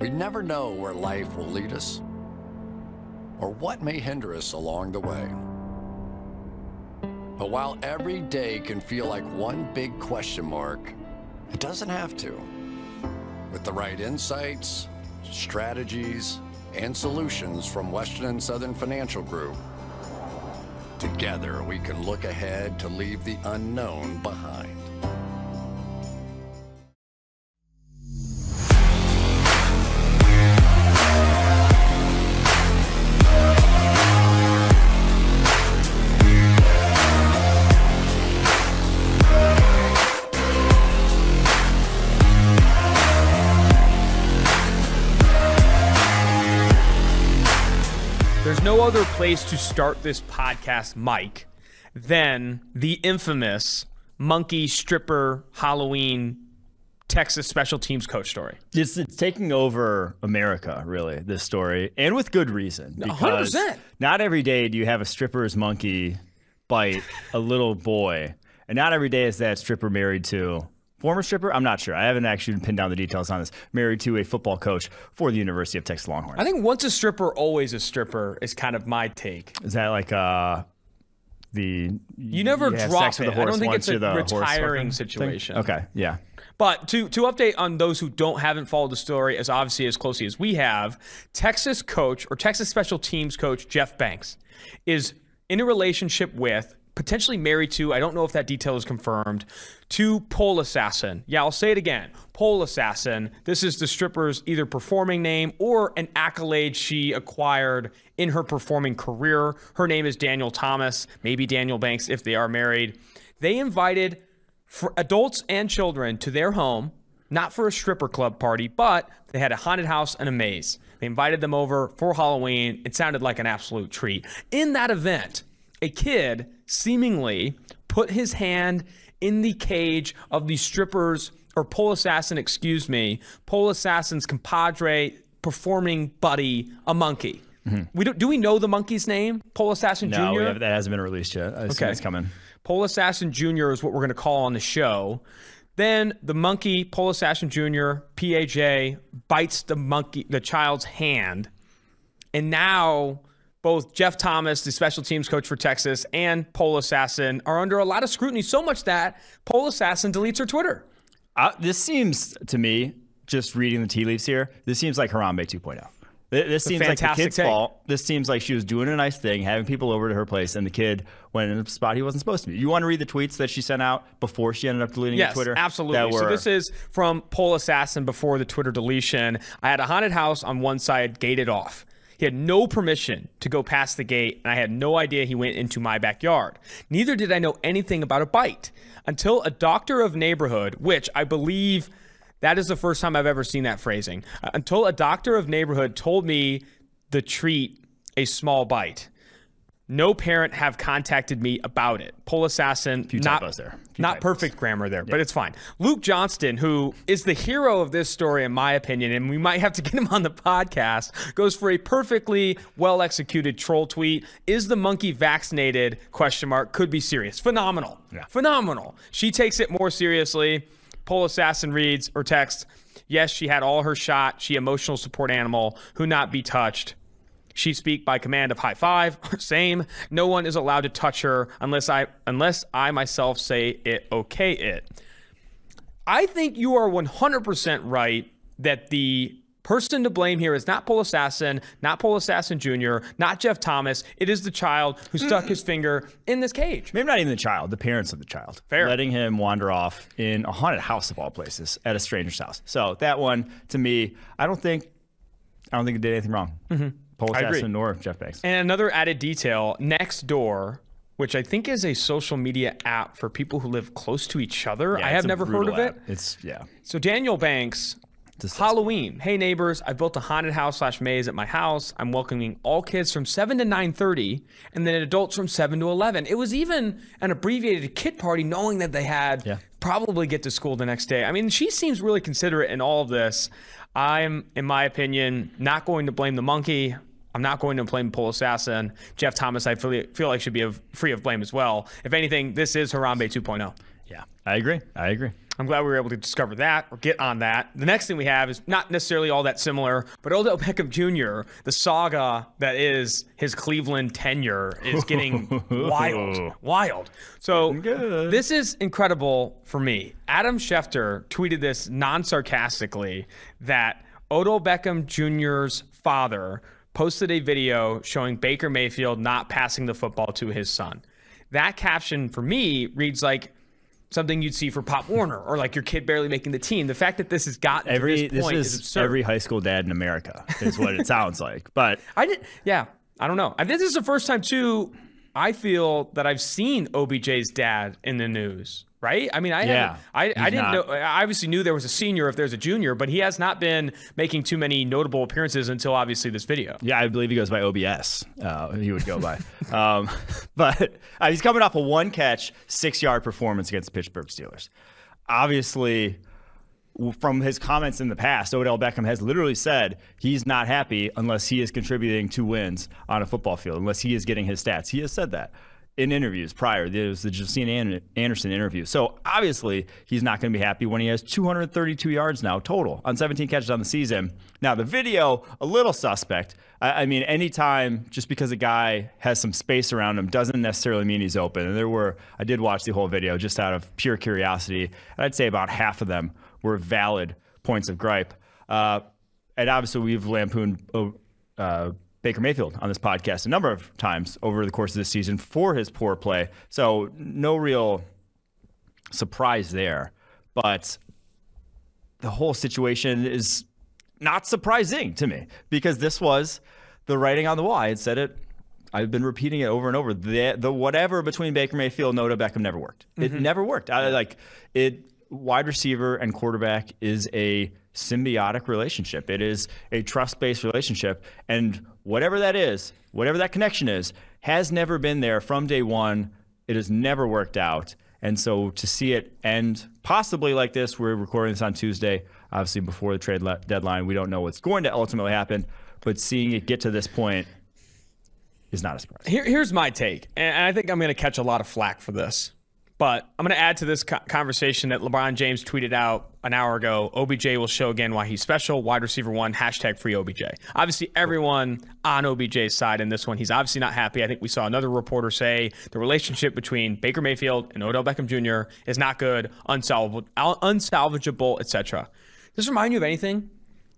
We never know where life will lead us or what may hinder us along the way. But while every day can feel like one big question mark, it doesn't have to. With the right insights, strategies, and solutions from Western and Southern Financial Group, together we can look ahead to leave the unknown behind. There's no other place to start this podcast, Mike, than the infamous monkey stripper Halloween Texas special teams coach story. It's taking over America, really, this story, and with good reason. 100%. Not every day do you have a stripper's monkey bite a little boy, and not every day is that stripper married to former stripper? I'm not sure. I haven't actually pinned down the details on this. Married to a football coach for the University of Texas Longhorns. I think once a stripper, always a stripper is kind of my take. Is that like you never drop it. I don't think it's a retiring situation. Okay, yeah. But to update on those who haven't followed the story as obviously as closely as we have, Texas coach or Texas special teams coach Jeff Banks is in a relationship with, potentially married to, I don't know if that detail is confirmed, to Pole Assassin. Yeah, I'll say it again. Pole Assassin. This is the stripper's either performing name or an accolade she acquired in her performing career. Her name is Daniel Thomas, maybe Daniel Banks if they are married. They invited for adults and children to their home, not for a stripper club party, but they had a haunted house and a maze. They invited them over for Halloween. It sounded like an absolute treat. In that event, a kid seemingly put his hand in the cage of the stripper's, or Pole Assassin, Pole Assassin's compadre, performing buddy, a monkey. Mm-hmm. Do we know the monkey's name? Pole Assassin Jr.? No, that hasn't been released yet. I assume it's coming. Pole Assassin Jr. is what we're going to call on the show. Then the monkey, Pole Assassin Jr., PAJ, bites the child's hand. And now both Jeff Thomas, the special teams coach for Texas, and Pole Assassin are under a lot of scrutiny, so much that Pole Assassin deletes her Twitter. This seems, to me, just reading the tea leaves here, this seems like Harambe 2.0. This seems like the kid's fault. This seems like she was doing a nice thing, having people over to her place, and the kid went in a spot he wasn't supposed to be. You want to read the tweets that she sent out before she ended up deleting her Twitter? Yes, absolutely. So this is from Pole Assassin before the Twitter deletion. I had a haunted house on one side gated off. He had no permission to go past the gate, and I had no idea he went into my backyard. Neither did I know anything about a bite until a doctor of neighborhood, which I believe that is the first time I've ever seen that phrasing, until a doctor of neighborhood told me the treat a small bite. No parent have contacted me about it. Pole Assassin, not perfect grammar there, but it's fine. Luke Johnston, who is the hero of this story, in my opinion, and we might have to get him on the podcast, goes for a perfectly well-executed troll tweet. Is the monkey vaccinated? ? Could be serious. Phenomenal. Yeah. Phenomenal. She takes it more seriously. Pole Assassin reads or texts, yes, she had all her shot. She emotional support animal who not be touched. She speak by command of high five. Same. No one is allowed to touch her unless I myself say it, okay it. I think you are 100% right that the person to blame here is not Pole Assassin, not Pole Assassin Jr., not Jeff Thomas. It is the child who stuck his finger in this cage. Maybe not even the child, the parents of the child. Fair. Letting him wander off in a haunted house of all places at a stranger's house. So that one, to me, I don't think it did anything wrong. Mm-hmm. Pole Assassin nor Jeff Banks. And another added detail, Nextdoor, which I think is a social media app for people who live close to each other. Yeah, I have never heard of it. So Daniel Banks, Halloween. Hey neighbors, I built a haunted house / maze at my house. I'm welcoming all kids from 7 to 9:30 and then adults from 7 to 11. It was even an abbreviated kid party knowing that they had probably get to school the next day. I mean, she seems really considerate in all of this. I'm, in my opinion, not going to blame the monkey. I'm not going to blame Pole Assassin. Jeff Thomas, I feel like should be free of blame as well. If anything, this is Harambe 2.0. Yeah, I agree. I'm glad we were able to discover that or get on that. The next thing we have is not necessarily all that similar, but Odell Beckham Jr., the saga that is his Cleveland tenure, is getting wild. So this is incredible for me. Adam Schefter tweeted this non-sarcastically that Odell Beckham Jr.'s father posted a video showing Baker Mayfield not passing the football to his son. That caption for me reads like something you'd see for Pop Warner or like your kid barely making the team. The fact that this has gotten to this point is absurd. Every high school dad in America is what it sounds like. But I don't know. I think this is the first time too I feel that I've seen OBJ's dad in the news. Right? I mean, I didn't know. I obviously knew there was a senior if there's a junior, but he has not been making too many notable appearances until obviously this video. Yeah, I believe he goes by OBS. He would go by. But he's coming off a 1-catch, 6-yard performance against the Pittsburgh Steelers. Obviously, from his comments in the past, Odell Beckham has literally said he's not happy unless he is contributing 2 wins on a football field, unless he is getting his stats. He has said that in interviews prior. There was the Justine Anderson interview. So obviously he's not going to be happy when he has 232 yards now total on 17 catches on the season. Now the video, a little suspect. I mean, anytime just because a guy has some space around him doesn't necessarily mean he's open. And I did watch the whole video just out of pure curiosity. And I'd say about half of them were valid points of gripe. And obviously we've lampooned Baker Mayfield on this podcast a number of times over the course of this season for his poor play. So no real surprise there. But the whole situation is not surprising to me because this was the writing on the wall. I had said it. I've been repeating it over and over. The whatever between Baker Mayfield and Odell Beckham never worked. It never worked. Wide receiver and quarterback is a symbiotic relationship. It is a trust-based relationship. And whatever that is, whatever that connection is, has never been there from day one. It has never worked out. And so to see it end possibly like this, we're recording this on Tuesday, obviously before the trade deadline. We don't know what's going to ultimately happen. But seeing it get to this point is not a surprise. Here's my take. And I think I'm going to catch a lot of flack for this. But I'm going to add to this conversation that LeBron James tweeted out an hour ago. OBJ will show again why he's special. Wide receiver 1, #free OBJ. Obviously, everyone on OBJ's side in this one. He's obviously not happy. I think we saw another reporter say the relationship between Baker Mayfield and Odell Beckham Jr. is not good, unsalvageable, etc. Does this remind you of anything?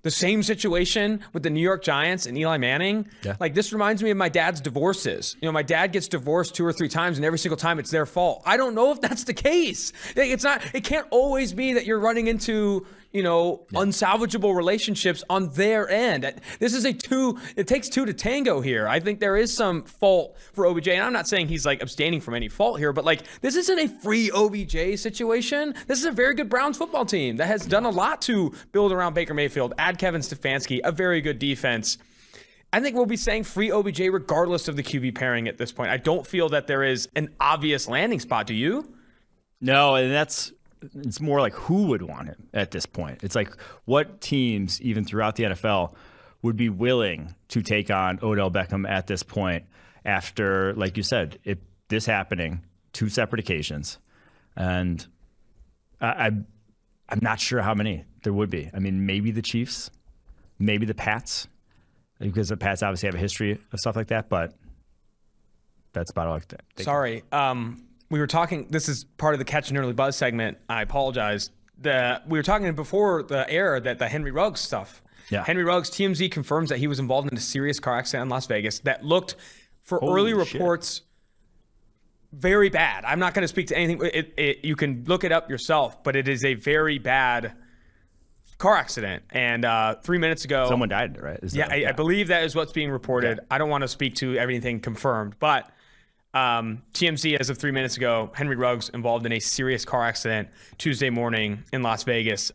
The same situation with the New York Giants and Eli Manning. Yeah. Like, this reminds me of my dad's divorces. You know, my dad gets divorced 2 or 3 times, and every single time it's their fault. I don't know if that's the case. It's not. It can't always be that you're running into, unsalvageable relationships on their end. This is it takes 2 to tango here. I think there is some fault for OBJ, and I'm not saying he's like abstaining from any fault here, but like, this isn't a free OBJ situation. This is a very good Browns football team that has done a lot to build around Baker Mayfield, add Kevin Stefanski, a very good defense. I think we'll be saying free OBJ regardless of the QB pairing at this point. I don't feel that there is an obvious landing spot. Do you? No, and it's more like who would want him at this point. It's like what teams, even throughout the NFL, would be willing to take on Odell Beckham at this point after, like you said, this happening 2 separate occasions. And I'm not sure how many there would be. I mean, maybe the Chiefs, maybe the Pats, because the Pats obviously have a history of stuff like that, but that's about all I can think. Sorry. We were talking, this is part of the Catch an Early Buzz segment. I apologize. We were talking before the air that the Henry Ruggs stuff. Yeah. Henry Ruggs, TMZ confirms that he was involved in a serious car accident in Las Vegas that looked, for early reports, very bad. I'm not going to speak to anything. You can look it up yourself, but it is a very bad car accident. And 3 minutes ago, someone died, right? I believe that is what's being reported. Okay. I don't want to speak to everything confirmed, but TMZ, as of 3 minutes ago, Henry Ruggs involved in a serious car accident Tuesday morning in Las Vegas.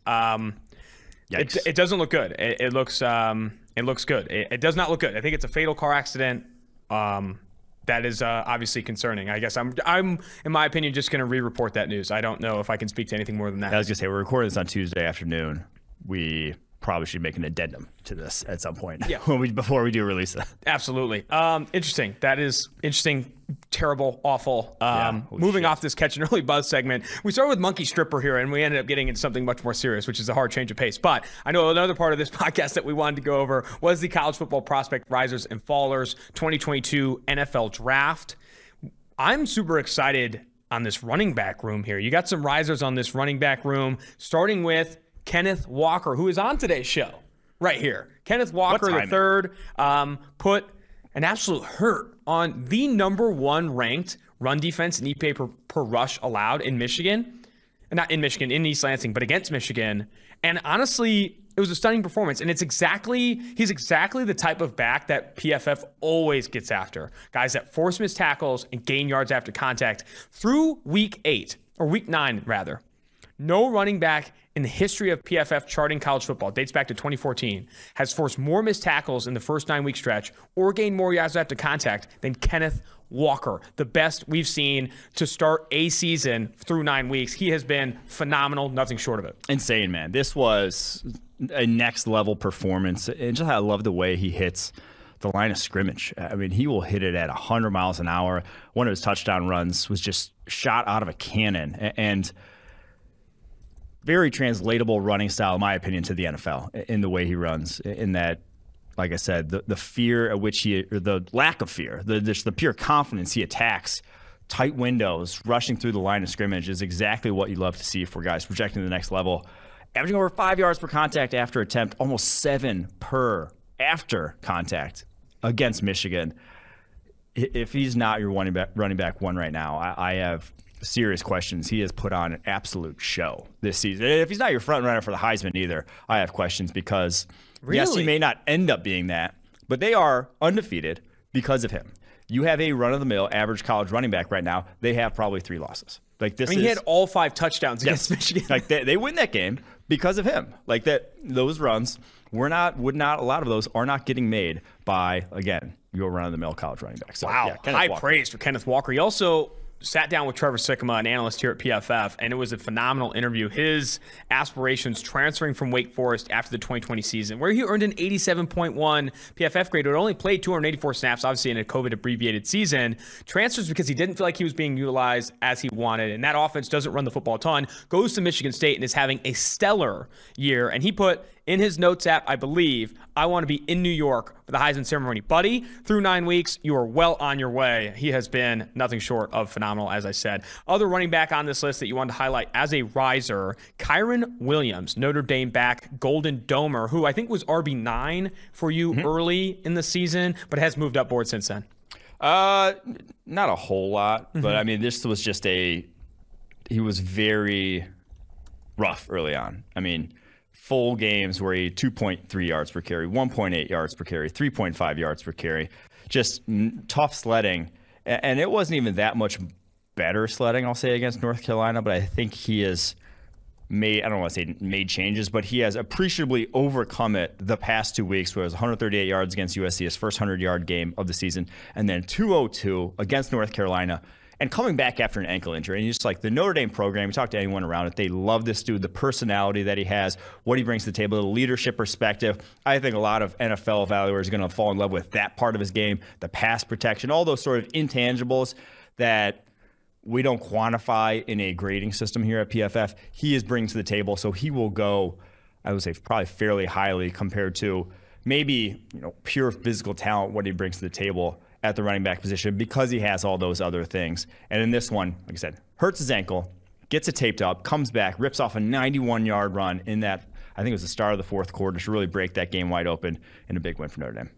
It doesn't look good. It looks good. It does not look good. I think it's a fatal car accident. That is obviously concerning. I guess I'm in my opinion just going to re-report that news. I don't know if I can speak to anything more than that. I was going to say, we're recording this on Tuesday afternoon. We probably should make an addendum to this at some point. Yeah. Before we do release it. Absolutely. Interesting. That is interesting. Terrible. Awful. Moving off this catch and early buzz segment, we started with Monkey Stripper here, and we ended up getting into something much more serious, which is a hard change of pace. But I know another part of this podcast that we wanted to go over was the college football prospect risers and fallers 2022 NFL draft. I'm super excited on this running back room here. You got some risers on this running back room, starting with Kenneth Walker, who is on today's show right here. Kenneth Walker III put an absolute hurt on the #1 ranked run defense in EPA per rush allowed in Michigan. Not in Michigan, in East Lansing, but against Michigan. And honestly, it was a stunning performance. And he's exactly the type of back that PFF always gets after. Guys that force missed tackles and gain yards after contact. Through week 9 rather. No running back in the history of PFF charting college football, dates back to 2014, has forced more missed tackles in the first 9-week stretch or gained more yards after contact than Kenneth Walker, the best we've seen to start a season through 9 weeks. He has been phenomenal, nothing short of it. Insane, man. This was a next level performance. And just I love the way he hits the line of scrimmage. I mean, he will hit it at 100 miles an hour. One of his touchdown runs was just shot out of a cannon. And very translatable running style, in my opinion, to the NFL in the way he runs. In that, like I said, the fear at which or the lack of fear, just the pure confidence he attacks tight windows, rushing through the line of scrimmage is exactly what you love to see for guys projecting to the next level. Averaging over 5 yards per contact after attempt, almost 7 per after contact against Michigan. If he's not your running back one right now, I have serious questions. He has put on an absolute show this season. If he's not your front runner for the Heisman either, I have questions because yes, he may not end up being that, but they are undefeated because of him. You have a run-of-the-mill average college running back right now. They have probably 3 losses. Like this, he had all 5 touchdowns against Michigan. Like they win that game because of him. Like that, those runs a lot of those are not getting made by, again, your run-of-the-mill college running back. So, wow, yeah, high praise for Kenneth Walker. He also sat down with Trevor Sikkema, an analyst here at PFF, and it was a phenomenal interview. His aspirations transferring from Wake Forest after the 2020 season, where he earned an 87.1 PFF grade, but only played 284 snaps, obviously in a COVID-abbreviated season, transfers because he didn't feel like he was being utilized as he wanted, and that offense doesn't run the football a ton, goes to Michigan State and is having a stellar year, and he put in his notes app, I believe, I want to be in New York for the Heisman ceremony. Buddy, through 9 weeks, you are well on your way. He has been nothing short of phenomenal, as I said. Other running back on this list that you wanted to highlight as a riser, Kyren Williams, Notre Dame back, Golden Domer, who I think was RB9 for you early in the season, but has moved up board since then. Not a whole lot, but I mean, this was just he was very rough early on. I mean, full games where he 2.3 yards per carry, 1.8 yards per carry, 3.5 yards per carry, just tough sledding. And it wasn't even that much better sledding, I'll say, against North Carolina, but I think he has made, I don't want to say made changes, but he has appreciably overcome it the past 2 weeks, where it was 138 yards against USC, his first 100-yard game of the season, and then 202 against North Carolina. And coming back after an ankle injury, and just like the Notre Dame program, you talk to anyone around it, they love this dude, the personality that he has, what he brings to the table, the leadership perspective. I think a lot of NFL evaluators are going to fall in love with that part of his game, the pass protection, all those sort of intangibles that we don't quantify in a grading system here at PFF. He is bringing to the table, so he will go, I would say, probably fairly highly compared to maybe pure physical talent, what he brings to the table at the running back position, because he has all those other things. And in this one, like I said, hurts his ankle, gets it taped up, comes back, rips off a 91-yard run in that, I think it was the start of the fourth quarter, to really break that game wide open in a big win for Notre Dame.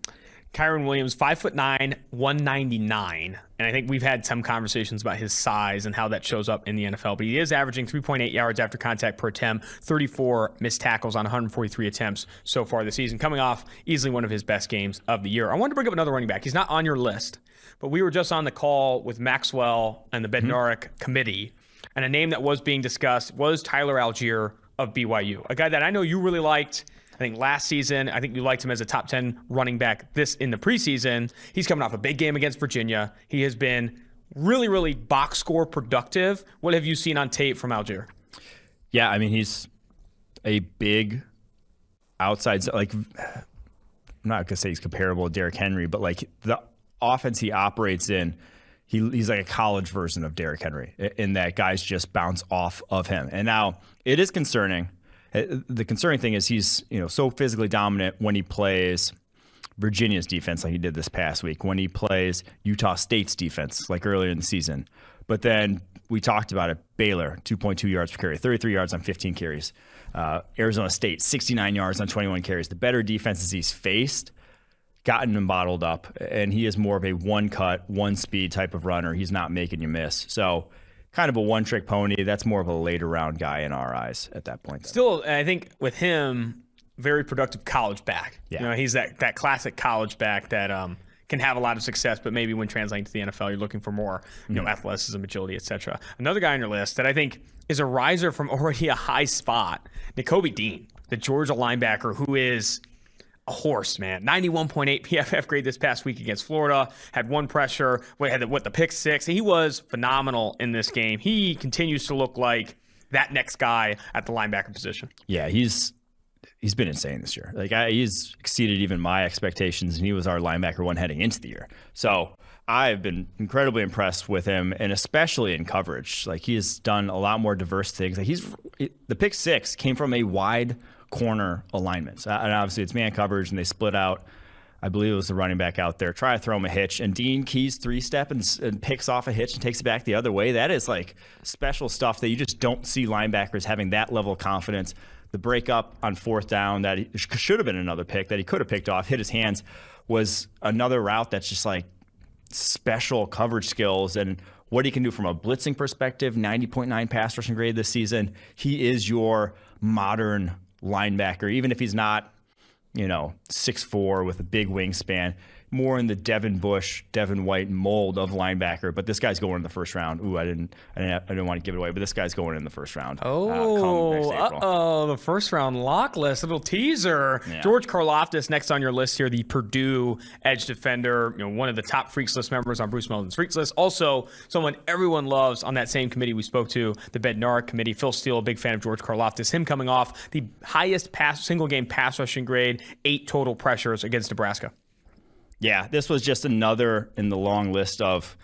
Kyren Williams, 5'9", 199. And I think we've had some conversations about his size and how that shows up in the NFL. But he is averaging 3.8 yards after contact per attempt, 34 missed tackles on 143 attempts so far this season, coming off easily one of his best games of the year. I wanted to bring up another running back. He's not on your list, but we were just on the call with Maxwell and the Bednarik committee, and a name that was being discussed was Tyler Algier of BYU, a guy that I know you really liked. I think last season, I think you liked him as a top 10 running back in the preseason. He's coming off a big game against Virginia. He has been really, really box score productive. What have you seen on tape from Algier? Yeah, I mean, he's a big outside, like, I'm not going to say he's comparable to Derrick Henry, but like the offense he operates in, he's like a college version of Derrick Henry in that guys just bounce off of him. And now it is concerning. The concerning thing is he's, so physically dominant when he plays Virginia's defense like he did this past week, when he plays Utah State's defense like earlier in the season. But then we talked about it, Baylor, 2.2 yards per carry, 33 yards on 15 carries. Arizona State, 69 yards on 21 carries. The better defenses he's faced, gotten him bottled up, and he is more of a one-cut, one-speed type of runner. He's not making you miss. So kind of a one-trick pony. That's more of a later-round guy in our eyes at that point. Still, I think with him, very productive college back. Yeah. He's that classic college back that can have a lot of success, but maybe when translating to the NFL, you're looking for more, athleticism, agility, etc. Another guy on your list that I think is a riser from already a high spot, Nakobe Dean, the Georgia linebacker, who is a horse, man. 91.8 PFF grade this past week against Florida. Had one pressure. Had the pick six. He was phenomenal in this game. He continues to look like that next guy at the linebacker position. Yeah, he's been insane this year. Like he's exceeded even my expectations, and he was our linebacker one heading into the year. So I've been incredibly impressed with him, and especially in coverage. Like he has done a lot more diverse things. Like the pick six came from a wide corner alignment. And obviously it's man coverage, and they split out. I believe it was the running back out there. Try to throw him a hitch, and Dean keys three-step and picks off a hitch and takes it back the other way. That is like special stuff that you just don't see linebackers having that level of confidence. The breakup on fourth down that should have been another pick that he could have picked off, hit his hands, was another route that's just like special coverage skills and what he can do from a blitzing perspective. 90.9 pass rushing grade this season. He is your modern linebacker, even if he's not, 6'4" with a big wingspan, more in the Devin Bush, Devin White mold of linebacker. But this guy's going in the first round. Ooh, I didn't want to give it away, but this guy's going in the first round. The first round lock list, little teaser. Yeah. George Karlaftis next on your list here, the Purdue edge defender, one of the top Freaks List members on Bruce Melvin's Freaks List. Also, someone everyone loves on that same committee we spoke to, the Bednarik committee. Phil Steele, a big fan of George Karlaftis. Him coming off the highest single game pass rushing grade, 8 total pressures against Nebraska. Yeah, this was just another in the long list of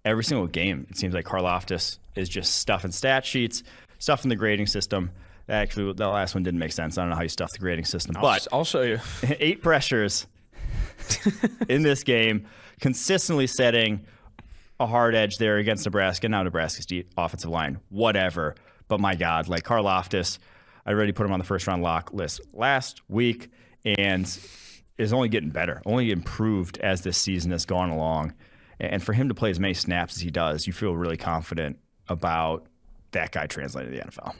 every single game. It seems like Karlaftis is just stuffing stat sheets, stuffing the grading system. Actually, the last one didn't make sense. I don't know how you stuff the grading system. But I'll show you. 8 pressures in this game, consistently setting a hard edge there against Nebraska. Now Nebraska's deep offensive line, whatever. But my God, like Karlaftis, I already put him on the first round lock list last week, and is only getting better, only improved as this season has gone along. And for him to play as many snaps as he does, you feel really confident about that guy translating to the NFL.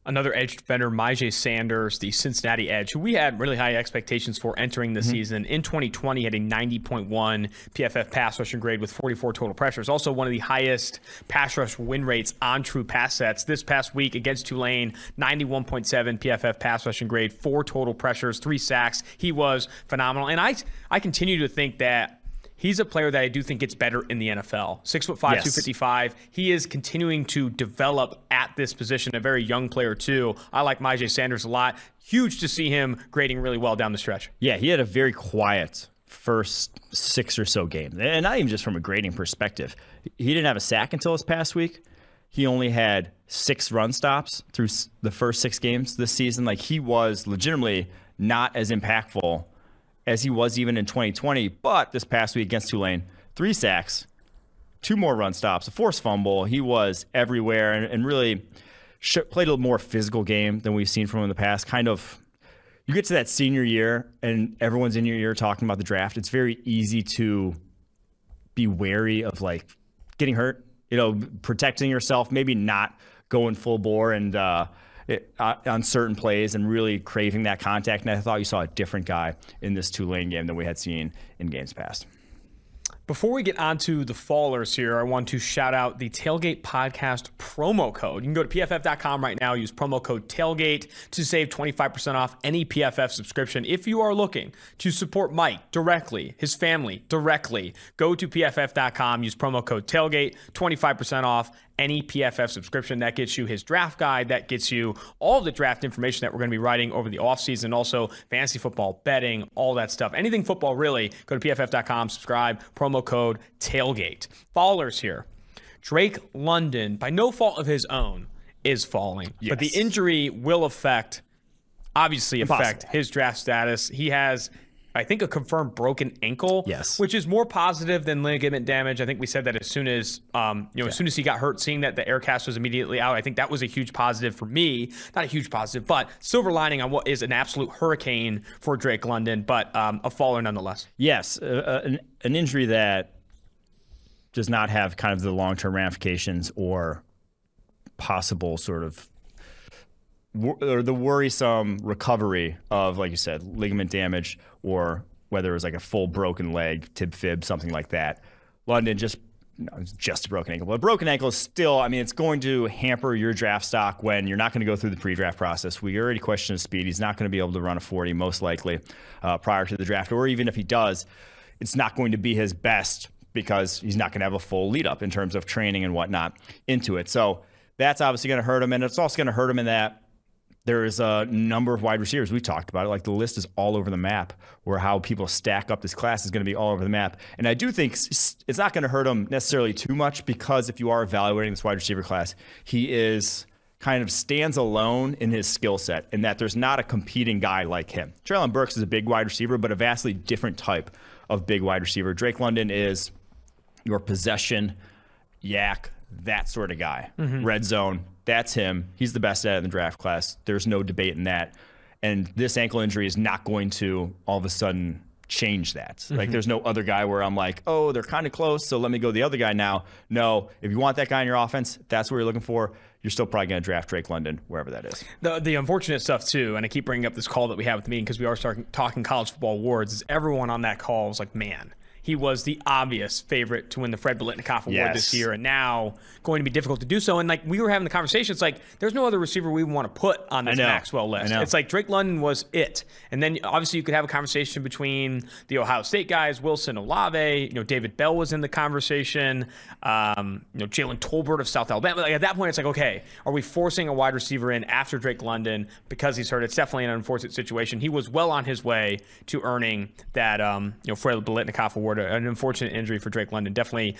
Another edge defender, Myjai Sanders, the Cincinnati edge, who we had really high expectations for entering the season. In 2020, had a 90.1 PFF pass rushing grade with 44 total pressures. Also one of the highest pass rush win rates on true pass sets. This past week against Tulane, 91.7 PFF pass rushing grade, 4 total pressures, 3 sacks. He was phenomenal. And I continue to think that he's a player that I do think gets better in the NFL. 6'5", yes. 255. He is continuing to develop at this position. A very young player too. I like Myjai Sanders a lot. Huge to see him grading really well down the stretch. Yeah, he had a very quiet first 6 or so games, and not even just from a grading perspective. He didn't have a sack until this past week. He only had 6 run stops through the first 6 games this season. Like, he was legitimately not as impactful as he was even in 2020, but this past week against Tulane, 3 sacks, 2 more run stops, a forced fumble. He was everywhere and really played a little more physical game than we've seen from him in the past. Kind of, you get to that senior year and everyone's in your ear talking about the draft. It's very easy to be wary of like getting hurt, protecting yourself, maybe not going full bore and on certain plays and really craving that contact. And I thought you saw a different guy in this Tulane game than we had seen in games past. Before we get on to the fallers here, I want to shout out the Tailgate Podcast promo code. You can go to PFF.com right now, use promo code TAILGATE to save 25% off any PFF subscription. If you are looking to support Mike directly, his family directly, go to PFF.com, use promo code TAILGATE, 25% off any PFF subscription. That gets you his draft guide. That gets you all of the draft information that we're going to be writing over the offseason. Also, fantasy football, betting, all that stuff. Anything football, really. Go to pff.com, subscribe, promo code TAILGATE. Fallers here. Drake London, by no fault of his own, is falling. Yes. But the injury will affect his draft status. He has, I think, a confirmed broken ankle, yes, which is more positive than ligament damage. I think we said that as soon as as soon as he got hurt, seeing that the air cast was immediately out, I think that was a huge positive for me. Not a huge positive, but silver lining on what is an absolute hurricane for Drake London, but a faller nonetheless. Yes, an injury that does not have kind of the long-term ramifications or possible sort of or the worrisome recovery of, like you said, ligament damage, or whether it was like a full broken leg, tib fib, something like that. London just a broken ankle. But a broken ankle is still, I mean, it's going to hamper your draft stock when you're not going to go through the pre-draft process. We already questioned his speed. He's not going to be able to run a 40 most likely prior to the draft. Or even if he does, it's not going to be his best because he's not going to have a full lead up in terms of training and whatnot into it. So that's obviously going to hurt him. And it's also going to hurt him in that there is a number of wide receivers. We talked about it. Like, the list is all over the map, where how people stack up this class is going to be all over the map. And I do think it's not going to hurt him necessarily too much, because if you are evaluating this wide receiver class, he is kind of stands alone in his skill set, in that there's not a competing guy like him. Treylon Burks is a big wide receiver, but a vastly different type of big wide receiver. Drake London is your possession, yak, that sort of guy. Mm-hmm. Red zone. That's him. He's the best at it in the draft class. There's no debate in that. And this ankle injury is not going to all of a sudden change that. Mm-hmm. Like, there's no other guy where I'm like, oh, they're kind of close, so let me go the other guy now. No, if you want that guy in your offense, that's what you're looking for. You're still probably going to draft Drake London, wherever that is. The unfortunate stuff, too, and I keep bringing up this call that we have with the meeting because we are talking college football awards, is everyone on that call was like, man, he was the obvious favorite to win the Fred Biletnikoff Award this year, and now going to be difficult to do so. And like, we were having the conversation, it's like, there's no other receiver we want to put on this Maxwell list. It's like Drake London was it. And then obviously you could have a conversation between the Ohio State guys, Wilson, Olave, David Bell was in the conversation, Jalen Tolbert of South Alabama. Like, at that point, it's like, okay, are we forcing a wide receiver in after Drake London because he's hurt? It's definitely an unfortunate situation. He was well on his way to earning that Fred Biletnikoff Award. An unfortunate injury for Drake London. Definitely,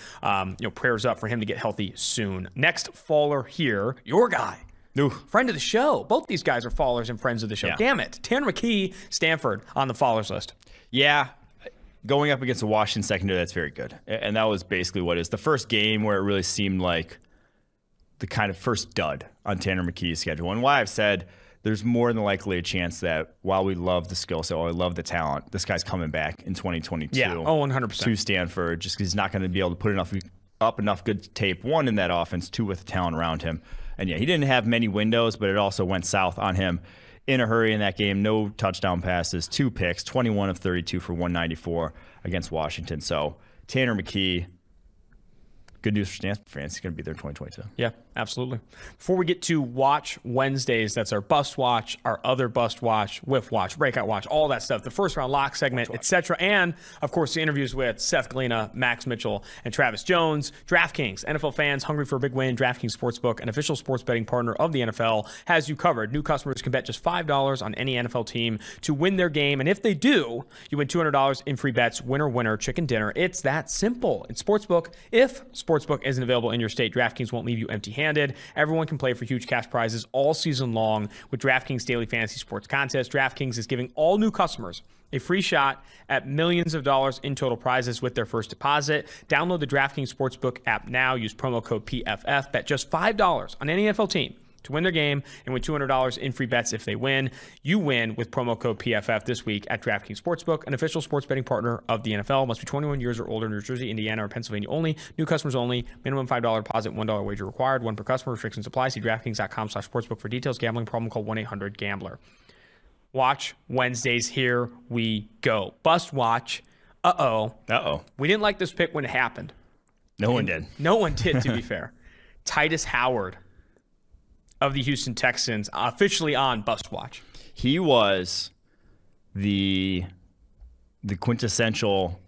prayers up for him to get healthy soon. Next faller here, your guy. Ooh. Friend of the show. Both these guys are fallers and friends of the show. Yeah. Damn it. Tanner McKee, Stanford on the fallers list. Yeah. Going up against the Washington secondary, that's very good. And that was basically what it is. The first game where it really seemed like the kind of first dud on Tanner McKee's schedule. And why I've said there's more than likely a chance that while we love the skill set, while we love the talent, this guy's coming back in 2022. Yeah, 100%. To Stanford, just because he's not going to be able to put enough good tape, one, in that offense, two, with the talent around him. And yeah, he didn't have many windows, but it also went south on him in a hurry in that game. No touchdown passes, 2 picks, 21 of 32 for 194 against Washington. So Tanner McKee, good news for Stanford fans. He's going to be there in 2022. Yeah, absolutely. Before we get to Watch Wednesdays, that's our Bust Watch, our other Bust Watch, Whiff Watch, Breakout Watch, all that stuff, the first round lock segment, etc. And, of course, the interviews with Seth Galina, Max Mitchell, and Travis Jones. DraftKings, NFL fans hungry for a big win. DraftKings Sportsbook, an official sports betting partner of the NFL, has you covered. New customers can bet just $5 on any NFL team to win their game. And if they do, you win $200 in free bets, winner, winner, chicken dinner. It's that simple. In Sportsbook, if Sportsbook isn't available in your state, DraftKings won't leave you empty-handed. Everyone can play for huge cash prizes all season long with DraftKings Daily Fantasy Sports Contest. DraftKings is giving all new customers a free shot at millions of dollars in total prizes with their first deposit. Download the DraftKings Sportsbook app now. Use promo code PFF. Bet just $5 on any NFL team to win their game and win $200 in free bets if they win. You win with promo code PFF this week at DraftKings Sportsbook, an official sports betting partner of the NFL. Must be 21 years or older. New Jersey, Indiana, or Pennsylvania only. New customers only. Minimum $5 deposit, $1 wager required. One per customer. Restrictions apply. See DraftKings.com/sportsbook for details. Gambling problem? Call 1-800-GAMBLER. Watch Wednesdays. Here we go. Bust Watch. Uh-oh. We didn't like this pick when it happened. No one did. No one did, to be fair. Tytus Howard of the Houston Texans, officially on Bust Watch. He was the quintessential,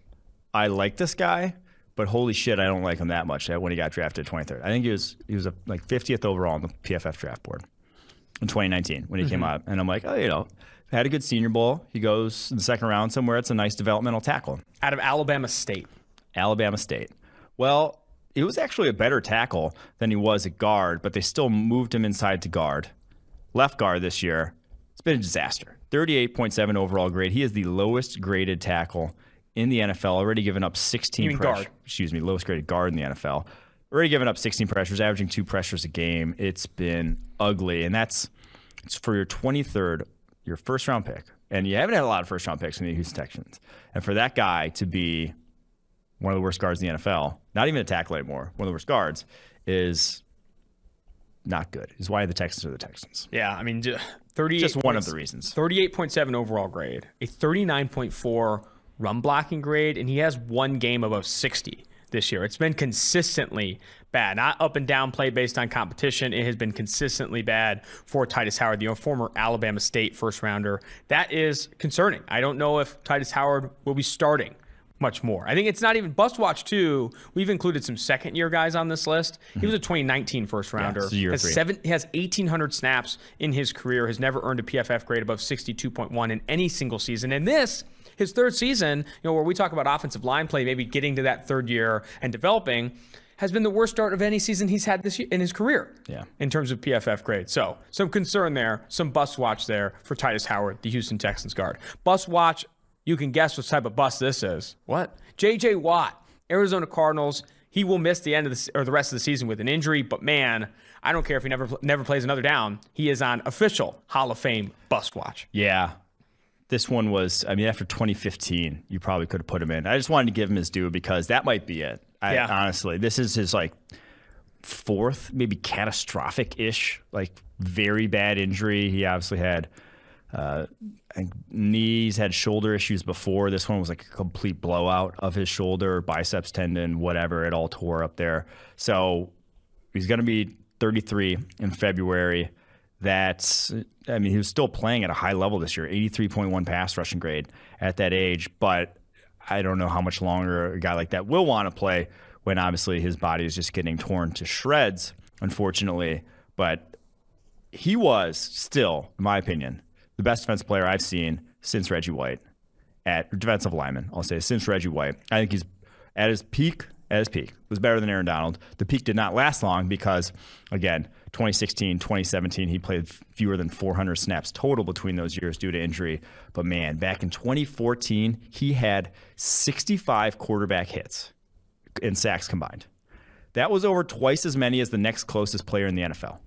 I like this guy, but holy shit, I don't like him that much when he got drafted 23rd. I think he was like 50th overall on the PFF draft board in 2019 when he came out. And I'm like, oh, had a good Senior Bowl. He goes in the second round somewhere. It's a nice developmental tackle. Out of Alabama State. Alabama State. Well, it was actually a better tackle than he was at guard, but they still moved him inside to guard. Left guard this year. It's been a disaster. 38.7 overall grade. He is the lowest graded tackle in the NFL. Already given up 16 pressures. Excuse me, lowest graded guard in the NFL. Already given up 16 pressures, averaging 2 pressures a game. It's been ugly, and it's for your 23rd, your first-round pick. And you haven't had a lot of first-round picks in the Houston Texans. And for that guy to be one of the worst guards in the NFL, not even a tackle anymore, one of the worst guards, is not good. Is why the Texans are the Texans. Yeah, I mean, 38 just one of the reasons. 38.7 overall grade, a 39.4 run blocking grade, and he has one game above 60 this year. It's been consistently bad, not up and down play based on competition. It has been consistently bad for Tytus Howard, the former Alabama State first rounder. That is concerning. I don't know if Tytus Howard will be starting much more. I think it's not even Bust Watch 2. We've included some second-year guys on this list. He was a 2019 first-rounder. He has 1,800 snaps in his career, has never earned a PFF grade above 62.1 in any single season. And this, his third season, where we talk about offensive line play, maybe getting to that third year and developing, has been the worst start of any season he's had this year in his career in terms of PFF grade. So some concern there, some Bust Watch there for Tytus Howard, the Houston Texans guard. Bust Watch, you can guess what type of bust this is. What? J.J. Watt, Arizona Cardinals. He will miss the end of the rest of the season with an injury, but man, I don't care if he never plays another down. He is on official Hall of Fame Bust Watch. Yeah. This one was, after 2015, you probably could have put him in. I just wanted to give him his due because that might be it. Honestly, this is his fourth, maybe catastrophic-ish, very bad injury. He obviously had knees, had shoulder issues before. This one was a complete blowout of his shoulder, biceps tendon, whatever. It all tore up there. So he's going to be 33 in February. He was still playing at a high level this year, 83.1 pass rushing grade at that age. But I don't know how much longer a guy like that will want to play when obviously his body is just getting torn to shreds, unfortunately. But he was still, in my opinion, the best defensive player I've seen since Reggie White, defensive lineman, I'll say, since Reggie White. I think he's at his peak, was better than Aaron Donald. The peak did not last long because, again, 2016, 2017, he played fewer than 400 snaps total between those years due to injury. But man, back in 2014, he had 65 quarterback hits and sacks combined. That was over twice as many as the next closest player in the NFL.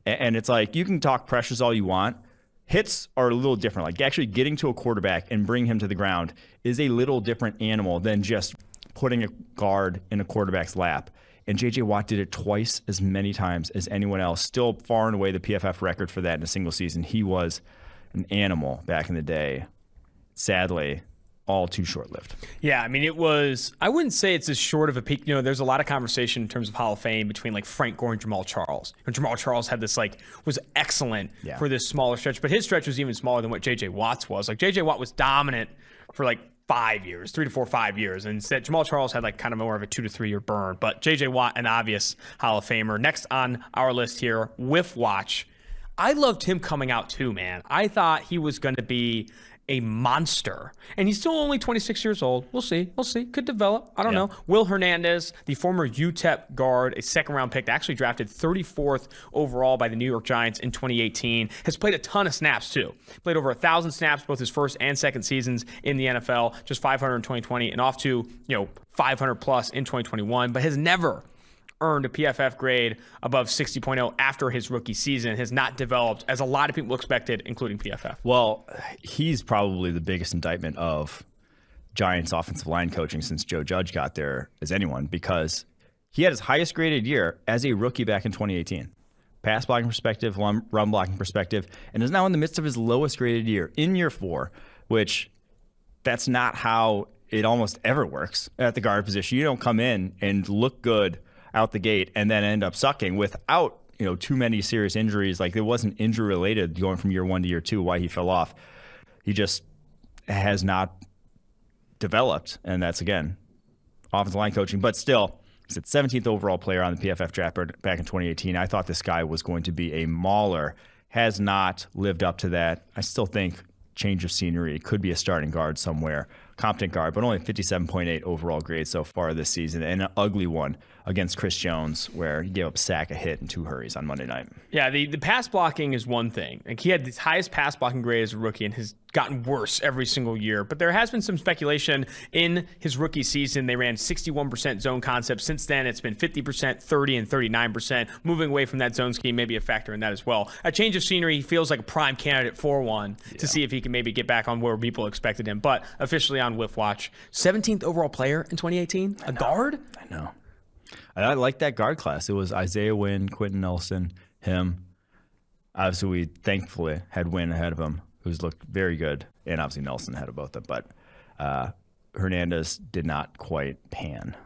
And it's you can talk pressures all you want. Hits are a little different. Actually getting to a quarterback and bringing him to the ground is a little different animal than just putting a guard in a quarterback's lap. And J.J. Watt did it twice as many times as anyone else. Still far and away the PFF record for that in a single season. He was an animal back in the day. Sadly, all too short-lived. Yeah, I wouldn't say it's as short of a peak. There's a lot of conversation in terms of Hall of Fame between Frank Gore and Jamal Charles. And Jamal Charles had this was excellent for this smaller stretch, but his stretch was even smaller than what J.J. Watt's was. J.J. Watt was dominant for 5 years, 3 to 4, 5 years. And instead, Jamal Charles had kind of more of a 2 to 3 year burn. But J.J. Watt, an obvious Hall of Famer. Next on our list here, Whiff Watch. I loved him coming out too, man. I thought he was going to be a monster. And he's still only 26 years old. We'll see. Could develop. I don't know. Will Hernandez, the former UTEP guard, a second-round pick, actually drafted 34th overall by the New York Giants in 2018, has played a ton of snaps, too. Played over 1,000 snaps both his first and second seasons in the NFL, just 500 in 2020 and off to, 500-plus in 2021, but has never earned a PFF grade above 60.0 after his rookie season, has not developed as a lot of people expected, including PFF. Well, he's probably the biggest indictment of Giants offensive line coaching since Joe Judge got there as anyone, because he had his highest graded year as a rookie back in 2018. Pass blocking perspective, run blocking perspective, and is now in the midst of his lowest graded year in year 4, which that's not how it almost ever works at the guard position. You don't come in and look good out the gate and then end up sucking without too many serious injuries. It wasn't injury related going from year 1 to year 2 why he fell off. He just has not developed, and that's again offensive line coaching, but still, he's the 17th overall player on the PFF draft back in 2018. I thought this guy was going to be a mauler. Has not lived up to that. I still think change of scenery, could be a starting guard somewhere, competent guard, but only 57.8 overall grade so far this season, and an ugly one against Chris Jones where he gave up a sack, a hit, and 2 hurries on Monday night. Yeah, the pass blocking is one thing. Like, he had the highest pass blocking grade as a rookie and has gotten worse every single year. But there has been some speculation in his rookie season. They ran 61% zone concept. Since then, it's been 50%, 30, and 39%. Moving away from that zone scheme may be a factor in that as well. A change of scenery, he feels like a prime candidate for one to see if he can maybe get back on where people expected him. But officially on Whiff Watch, 17th overall player in 2018, a guard? I know. I like that guard class. It was Isaiah Wynn, Quentin Nelson, him. Obviously, we thankfully had Wynn ahead of him, who's looked very good, and obviously Nelson ahead of both of them. But Hernandez did not quite pan.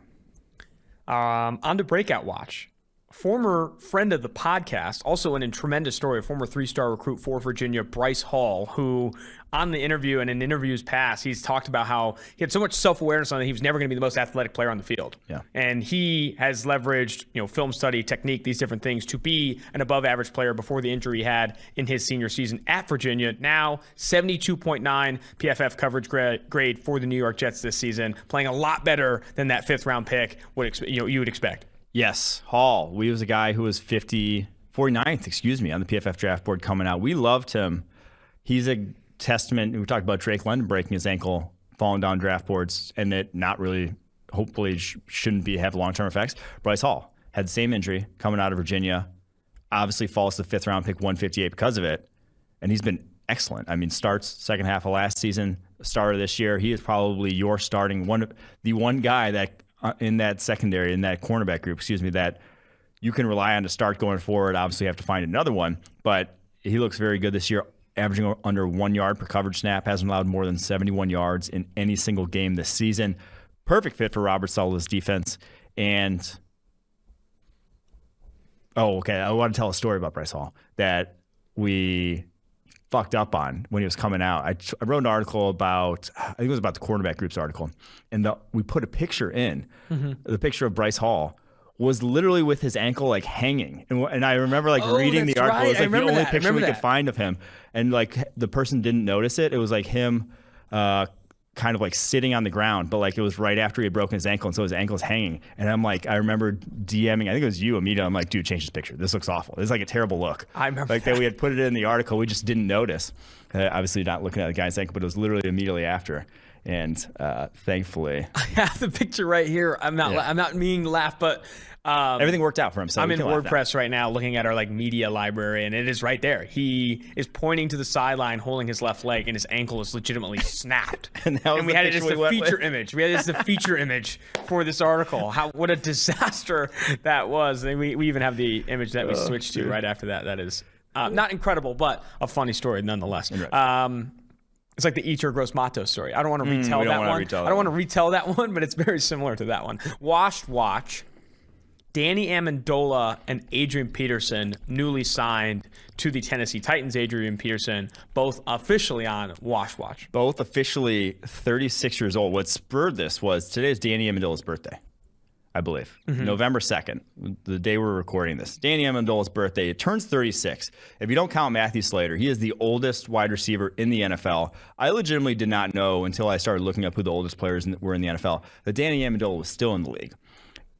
On to Breakout Watch. Former friend of the podcast, also in a tremendous story, a former 3-star recruit for Virginia, Bryce Hall, who on the interview and in interviews past, he's talked about how he had so much self-awareness on that he was never going to be the most athletic player on the field. Yeah. And he has leveraged, film study, technique, these different things to be an above-average player before the injury he had in his senior season at Virginia. Now, 72.9 PFF coverage grade for the New York Jets this season, playing a lot better than that 5th-round pick you would expect. Yes, Hall. We was a guy who was 49th, on the PFF draft board coming out. We loved him. He's a testament. We talked about Drake London breaking his ankle, falling down draft boards, and it not really, hopefully, shouldn't have long-term effects. Bryce Hall had the same injury coming out of Virginia. Obviously falls to the 5th-round pick, 158 because of it, and he's been excellent. I mean, starts second half of last season, starter this year. He is probably your starting the one guy that in that secondary, in that cornerback group, that you can rely on to start going forward. Obviously, you have to find another one, but he looks very good this year, averaging under 1 yard per coverage snap, hasn't allowed more than 71 yards in any single game this season. Perfect fit for Robert Saleh's defense. And, I want to tell a story about Bryce Hall that we fucked up on when he was coming out. I wrote an article about, I think it was about the cornerback group's article, and we put a picture in. The picture of Bryce Hall was literally with his ankle hanging, and I remember reading the article. It was the only picture we could find of him, and the person didn't notice it. It was him kind of sitting on the ground, but it was right after he had broken his ankle, and so his ankle's hanging. And I'm I remember DMing, I think it was you immediately. I'm dude, change this picture. This looks awful. It's a terrible look. I remember that we had put it in the article. We just didn't notice. Obviously not looking at the guy's ankle, but it was literally immediately after. And thankfully, I have the picture right here. I'm not meaning to laugh, but everything worked out for him. So I'm in WordPress right now looking at our media library, and it is right there. He is pointing to the sideline, holding his left leg, and his ankle is legitimately snapped. and we had it as the feature image. We had it as the feature image for this article. What a disaster that was. And we even have the image that we switched to right after that. That is not incredible, but a funny story nonetheless. It's like the Eater Gross Mato story. I don't want to retell that one. I don't want to retell that one, but it's very similar to that one. Washed Watch. Danny Amendola and Adrian Peterson newly signed to the Tennessee Titans. Adrian Peterson, both officially on Wash Watch. Both officially 36 years old. What spurred this was today's Danny Amendola's birthday, I believe. November 2nd, the day we're recording this. Danny Amendola's birthday. It turns 36. If you don't count Matthew Slater, he is the oldest wide receiver in the NFL. I legitimately did not know until I started looking up who the oldest players were in the NFL that Danny Amendola was still in the league.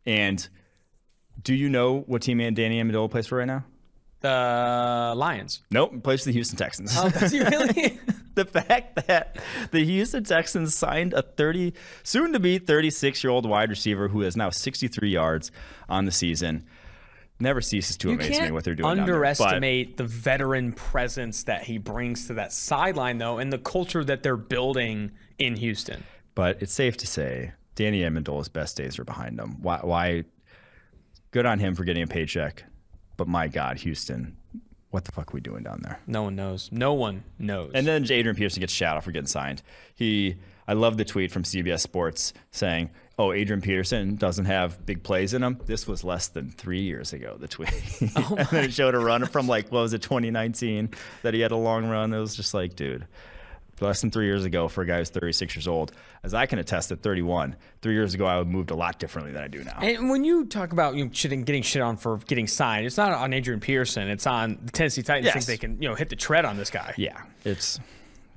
And do you know what team Danny Amendola plays for right now? The Lions. Nope, he plays for the Houston Texans. Oh, does he really? The fact that the Houston Texans signed a soon-to-be 36-year-old wide receiver who has now 63 yards on the season never ceases to amaze me what they're doing. You can't underestimate the veteran presence that he brings to that sideline, though, and the culture that they're building in Houston. But it's safe to say Danny Amendola's best days are behind him. Why? Good on him for getting a paycheck, but my God, Houston, what the fuck are we doing down there? No one knows. No one knows. And then Adrian Peterson gets shout out for getting signed. I love the tweet from CBS Sports saying, "Oh, Adrian Peterson doesn't have big plays in him." This was less than 3 years ago, the tweet. And then it showed a run from 2019 that he had a long run. It was just dude, less than 3 years ago for a guy who's 36 years old. As I can attest at 31, 3 years ago, I would moved a lot differently than I do now. And when you talk about getting shit on for getting signed, it's not on Adrian Peterson. It's on the Tennessee Titans. Think they can hit the tread on this guy. Yeah, it's...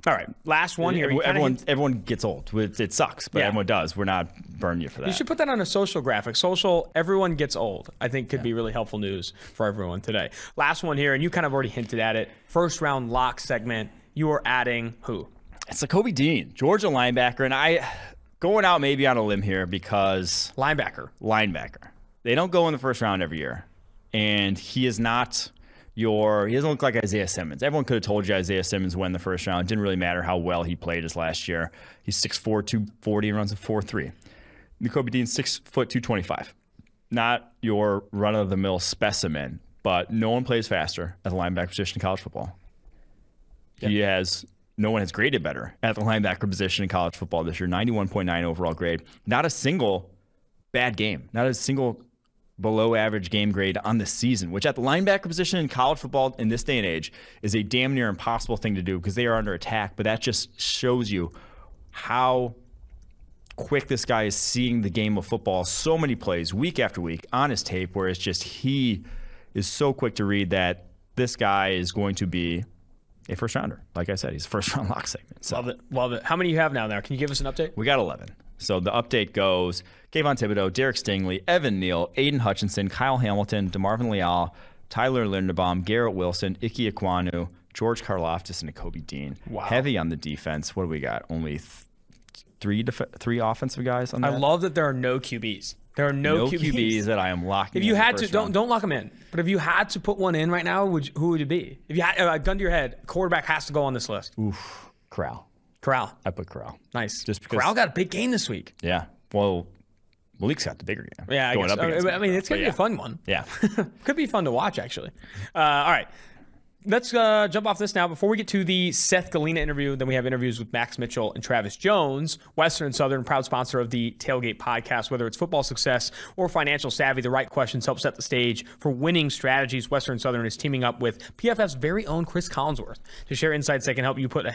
All right, last one here. Everyone gets old. It sucks, but everyone does. We're not burning you for that. You should put that on a social graphic. Everyone gets old, I think could be really helpful news for everyone today. Last one here, and you kind of already hinted at it. First round lock segment. You are adding who? It's Nakobe Dean, Georgia linebacker, and I going out maybe on a limb here because linebacker. They don't go in the first round every year, and he is not. He doesn't look like Isaiah Simmons. Everyone could have told you Isaiah Simmons won the first round. It didn't really matter how well he played his last year. He's 6'4", 240, and runs a 4.3. Nakobe Dean's 6 foot 225. Not your run-of-the-mill specimen, but no one plays faster at the linebacker position in college football. Yep. No one has graded better at the linebacker position in college football this year. 91.9 overall grade. Not a single bad game. Not a single below average game grade on the season, which at the linebacker position in college football in this day and age is a damn near impossible thing to do because they are under attack. But that just shows you how quick this guy is seeing the game of football. So many plays week after week on his tape where it's just he is so quick to read that this guy is going to be a first rounder. Like I said, he's a first round lock segment. So. Love it. How many do you have now? Can you give us an update? We got 11. So the update goes Kayvon Thibodeau, Derek Stingley, Evan Neal, Aiden Hutchinson, Kyle Hamilton, DeMarvin Leal, Tyler Linderbaum, Garrett Wilson, Ike Ekwonu, George Karlaftis, and Nakobe Dean. Wow. Heavy on the defense. What do we got? Only three offensive guys on that? I love that there are no QBs. There are no QBs that I am locking. If you had to, don't lock them in. But if you had to put one in right now, who would it be? If you had gun to your head, quarterback has to go on this list. Oof, Corral. I put Corral. Nice. Just because Corral got a big game this week. Yeah. Well, Malik's got the bigger game. Yeah, I mean, it's going to be a fun one. Yeah. Could be fun to watch, actually. All right. Let's jump off this now. Before we get to the Seth Galina interview, then we have interviews with Max Mitchell and Travis Jones. Western and Southern, proud sponsor of the Tailgate podcast. Whether it's football success or financial savvy, the right questions help set the stage for winning strategies. Western and Southern is teaming up with PFF's very own Chris Collinsworth to share insights that can help you put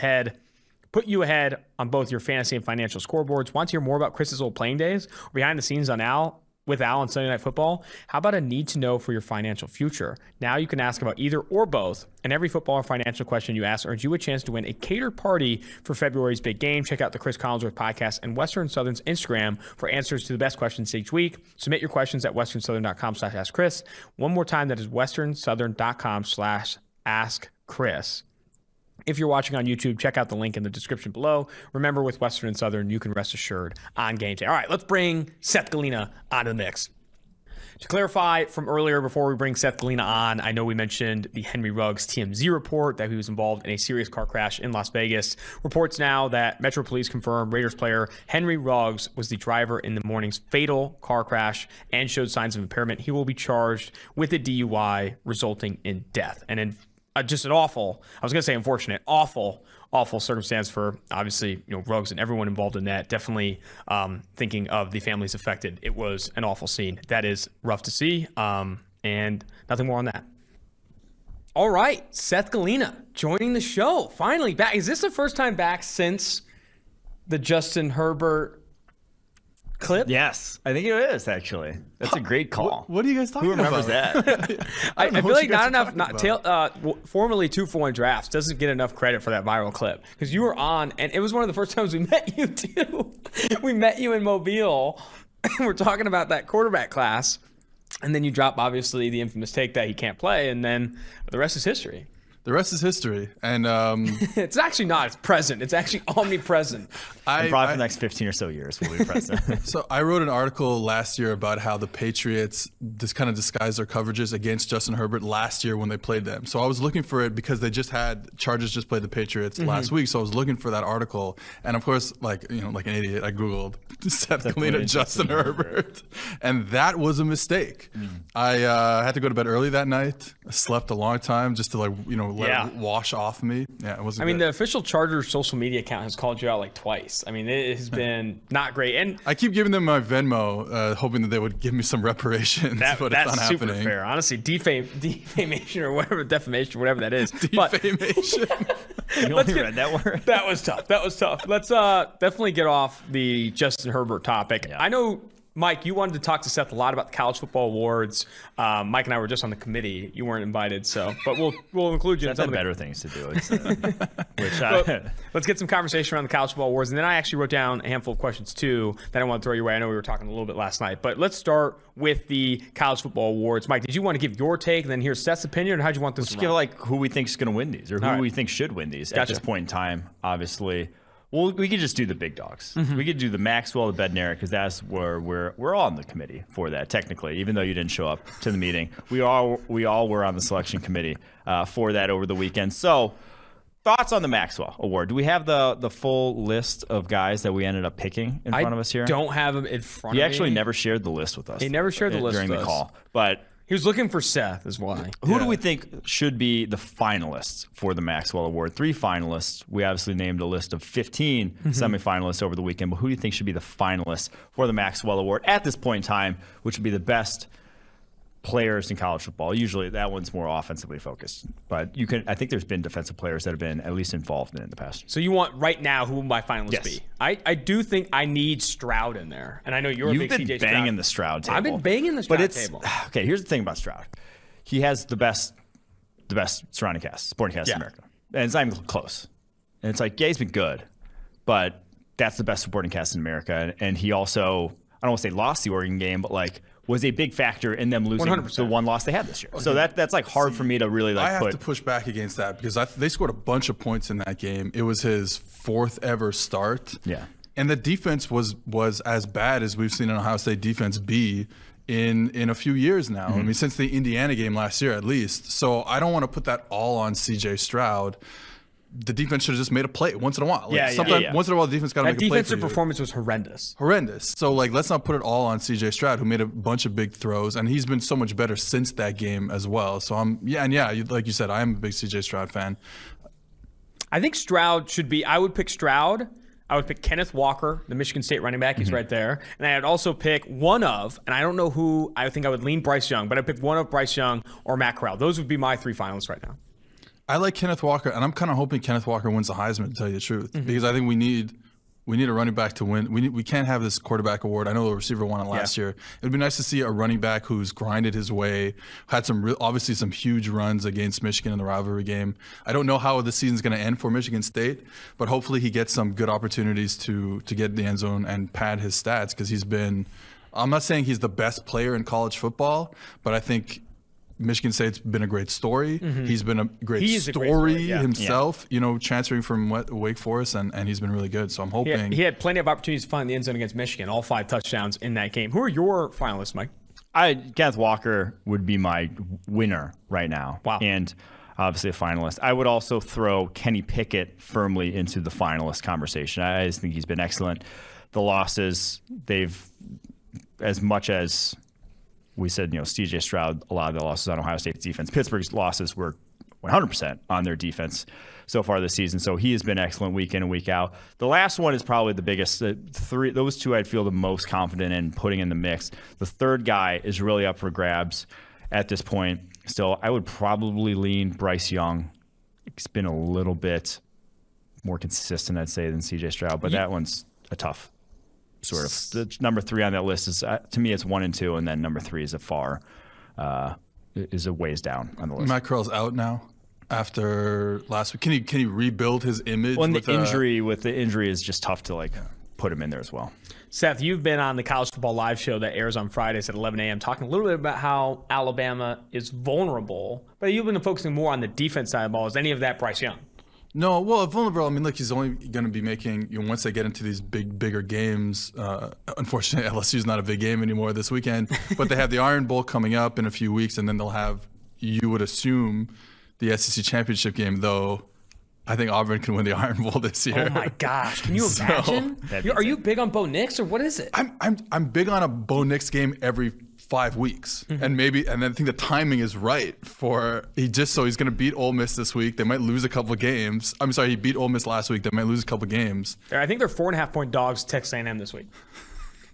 you ahead on both your fantasy and financial scoreboards. Want to hear more about Chris's old playing days or behind the scenes on Al on Sunday Night Football? How about a need to know for your financial future? Now you can ask about either or both, and every football or financial question you ask earns you a chance to win a catered party for February's big game. Check out the Chris Collinsworth podcast and Western Southern's Instagram for answers to the best questions each week. Submit your questions at westernsouthern.com/askchris. One more time, that is westernsouthern.com/askchris. If you're watching on YouTube, check out the link in the description below. Remember, with Western and Southern, you can rest assured on game day. All right, let's bring Seth Galina onto the mix. To clarify from earlier, before we bring Seth Galina on, I know we mentioned the Henry Ruggs TMZ report that he was involved in a serious car crash in Las Vegas. Reports now that Metro Police confirm Raiders player Henry Ruggs was the driver in the morning's fatal car crash and showed signs of impairment. He will be charged with a DUI resulting in death. And in just an awful, I was going to say unfortunate, awful circumstance for, obviously, Ruggs and everyone involved in that. Definitely thinking of the families affected. It was an awful scene. That is rough to see, and nothing more on that. All right, Seth Galina joining the show. Finally back. Is this the first time back since the Justin Herbert clip? Yes, I think it is, actually. That's a great call. What are you guys talking about? Who remembers that? I feel like not enough, formerly 2-for-1 drafts doesn't get enough credit for that viral clip, because you were on, and it was one of the first times we met you, too. We met you in Mobile, and we're talking about that quarterback class, and then you drop, obviously, the infamous take that he can't play, and then the rest is history. The rest is history, and it's actually not. It's present. It's actually omnipresent. And probably for the next 15 or so years will be present. So I wrote an article last year about how the Patriots kind of disguised their coverages against Justin Herbert last year when they played them. So I was looking for it because Chargers just played the Patriots last week. So I was looking for that article, and of course, like an idiot, I Googled Seth Galina, Justin Herbert, and that was a mistake. I had to go to bed early that night. I slept a long time just to let it wash off me. Yeah, it wasn't. I mean, the official Chargers social media account has called you out like twice. I mean, it has been not great. And I keep giving them my Venmo, hoping that they would give me some reparations. But that's it's not super happening. fair. Honestly, defamation or whatever, defamation, whatever that is. Defamation. You only read that word? That was tough. Let's definitely get off the Justin Herbert topic. Yeah. I know, Mike, you wanted to talk to Seth a lot about the college football awards. Mike and I were just on the committee. You weren't invited, but we'll include you. That's in some better things to do. Let's get some conversation around the college football awards, and then I actually wrote down a handful of questions too that I want to throw your way. I know we were talking a little bit last night, but let's start with the college football awards. Mike, did you want to give your take and then hear Seth's opinion, or how'd you want this? Let's give like who we think is going to win these, or who we think should win these at this point in time. Obviously. Well, we could just do the big dogs. We could do the Maxwell, the Bednarik, because that's where we're all on the committee for that. Technically, even though you didn't show up to the meeting, we all were on the selection committee for that over the weekend. So, thoughts on the Maxwell Award? Do we have the full list of guys that we ended up picking in front of us here? I don't have them in front of me. He actually never shared the list with us. He never shared the list during with the us. call, but. He was looking for Seth, is why. Who do we think should be the finalists for the Maxwell Award? 3 finalists. We obviously named a list of 15 semifinalists over the weekend, but who do you think should be the finalists for the Maxwell Award at this point in time, which would be the best players in college football? Usually that one's more offensively focused, but I think there's been defensive players that have been at least involved in it in the past. So you want right now, who will my finalists be? I do think I need Stroud in there, and I know you've been CJ banging Stroud. the Stroud table. I've been banging the Stroud table. Okay, here's the thing about Stroud. He has the best surrounding cast, supporting cast in America, and it's not even close. And it's like, he's been good, but that's the best supporting cast in America. And he also, I don't want to say lost the Oregon game, but like was a big factor in them losing 100%. The one loss they had this year. Okay. So that's like hard for me to really like. I have to push back against that because they scored a bunch of points in that game. It was his 4th ever start. Yeah. And the defense was as bad as we've seen an Ohio State defense be in a few years now. I mean, since the Indiana game last year at least. So I don't want to put that all on CJ Stroud. The defense should have just made a play once in a while. Like once in a while, the defense got to make a play. That defensive performance was horrendous. So, like, let's not put it all on CJ Stroud, who made a bunch of big throws, and he's been so much better since that game as well. So, like you said, I am a big CJ Stroud fan. I think Stroud should be. I would pick Stroud. I would pick Kenneth Walker, the Michigan State running back. He's right there. And I'd also pick one of, and I don't know who, I think I would lean Bryce Young, but I'd pick one of Bryce Young or Matt Corral. Those would be my 3 finalists right now. I like Kenneth Walker, and I'm kind of hoping Kenneth Walker wins the Heisman, to tell you the truth, because I think we need a running back to win. We can't have this quarterback award. I know the receiver won it last year. It would be nice to see a running back who's grinded his way, had obviously some huge runs against Michigan in the rivalry game. I don't know how the season's going to end for Michigan State, but hopefully he gets some good opportunities to get in the end zone and pad his stats, because he's been – I'm not saying he's the best player in college football, but I think – Michigan State's been a great story. He's been a great story himself, transferring from Wake Forest, and he's been really good. So I'm hoping. He had plenty of opportunities to find the end zone against Michigan, all 5 touchdowns in that game. Who are your finalists, Mike? Kenneth Walker would be my winner right now. Wow. And obviously a finalist. I would also throw Kenny Pickett firmly into the finalist conversation. I just think he's been excellent. The losses, as much as we said, CJ Stroud, a lot of the losses on Ohio State's defense. Pittsburgh's losses were 100% on their defense so far this season. So he has been excellent week in and week out. The last one is probably the biggest. Those 2 I'd feel the most confident in putting in the mix. The third guy is really up for grabs at this point. Still, I would probably lean Bryce Young. It's been a little bit more consistent, I'd say, than CJ Stroud, but that one's a tough sort of. The number 3 on that list is, to me, it's 1 and 2, and then number 3 is a ways down on the list. Matt Corral's out now after last week. Can he rebuild his image? Well, the injury is just tough to put him in there as well. Seth, you've been on the College Football Live show that airs on Fridays at 11 a.m. talking a little bit about how Alabama is vulnerable, but you've been focusing more on the defense side of the ball. Is any of that Bryce Young? No, well, vulnerable. I mean, look, he's only going to be making, once they get into these bigger games. Unfortunately, LSU's not a big game anymore this weekend, but they have the Iron Bowl coming up in a few weeks, and then they'll have, you would assume, the SEC championship game. Though I think Auburn can win the Iron Bowl this year. Oh my gosh! Can you imagine? Are you big on Bo Nix, or what is it? I'm big on a Bo Nix game every 5 weeks, and then I think the timing is right for he's going to beat Ole Miss this week. They might lose a couple of games. I'm sorry, he beat Ole Miss last week. They might lose a couple of games. I think they're 4.5-point dogs to Texas A&M this week.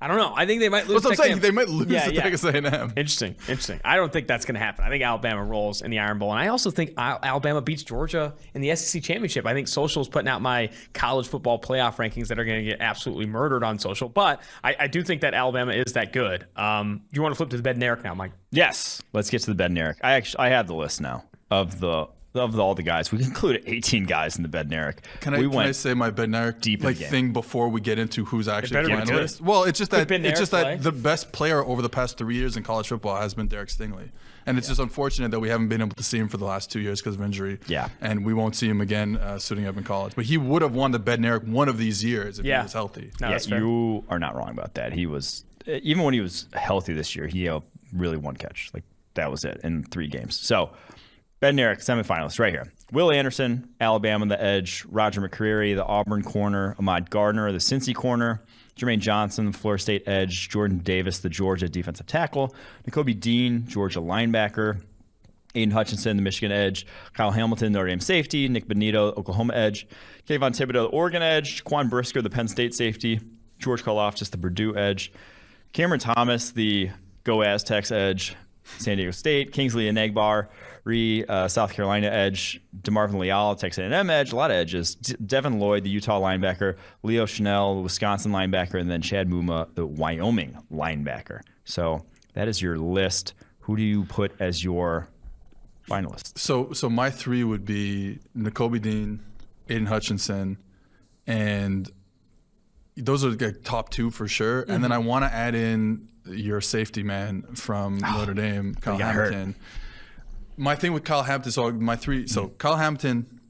I don't know. I think they might lose. That's what I'm saying. They might lose to Texas A&M. Interesting. I don't think that's going to happen. I think Alabama rolls in the Iron Bowl, and I also think Alabama beats Georgia in the SEC championship. I think Social's putting out my college football playoff rankings that are going to get absolutely murdered on Social, but I do think that Alabama is that good. You want to flip to the Bednarik now, Mike? Yes. Let's get to the Bednarik. I have the list now of all the guys. We included 18 guys in the Bednarik. Can I say my Bednarik deep thing before we get into who's actually finalist? Well, it's just that the best player over the past 3 years in college football has been Derek Stingley, and it's just unfortunate that we haven't been able to see him for the last 2 years because of injury. Yeah, and we won't see him again suiting up in college. But he would have won the Bednarik one of these years if he was healthy. No, you are not wrong about that. He was, even when he was healthy this year, he had really one catch. Like that was it in 3 games. So. Bednarik, semifinalist, right here. Will Anderson, Alabama, the edge. Roger McCreary, the Auburn corner. Ahmad Gardner, the Cincy corner. Jermaine Johnson, the Florida State edge. Jordan Davis, the Georgia defensive tackle. Nakobe Dean, Georgia linebacker. Aiden Hutchinson, the Michigan edge. Kyle Hamilton, Notre Dame safety. Nick Benito, Oklahoma edge. Kayvon Thibodeau, the Oregon edge. Quan Brisker, the Penn State safety. George Karlaftis, the Purdue edge. Cameron Thomas, the Go Aztecs edge. San Diego State. Kingsley Enegbar, South Carolina edge. DeMarvin Leal, Texas A&M edge. A lot of edges. Devin Lloyd, the Utah linebacker. Leo Chanel, the Wisconsin linebacker. And then Chad Muma, the Wyoming linebacker. So that is your list. Who do you put as your finalists? So my 3 would be Nakobe Dean, Aiden Hutchinson, and those are the top 2 for sure. And then I want to add in your safety man from Notre Dame, Kyle Hamilton. My thing with Kyle Hamilton, so my 3, so Kyle Hamilton,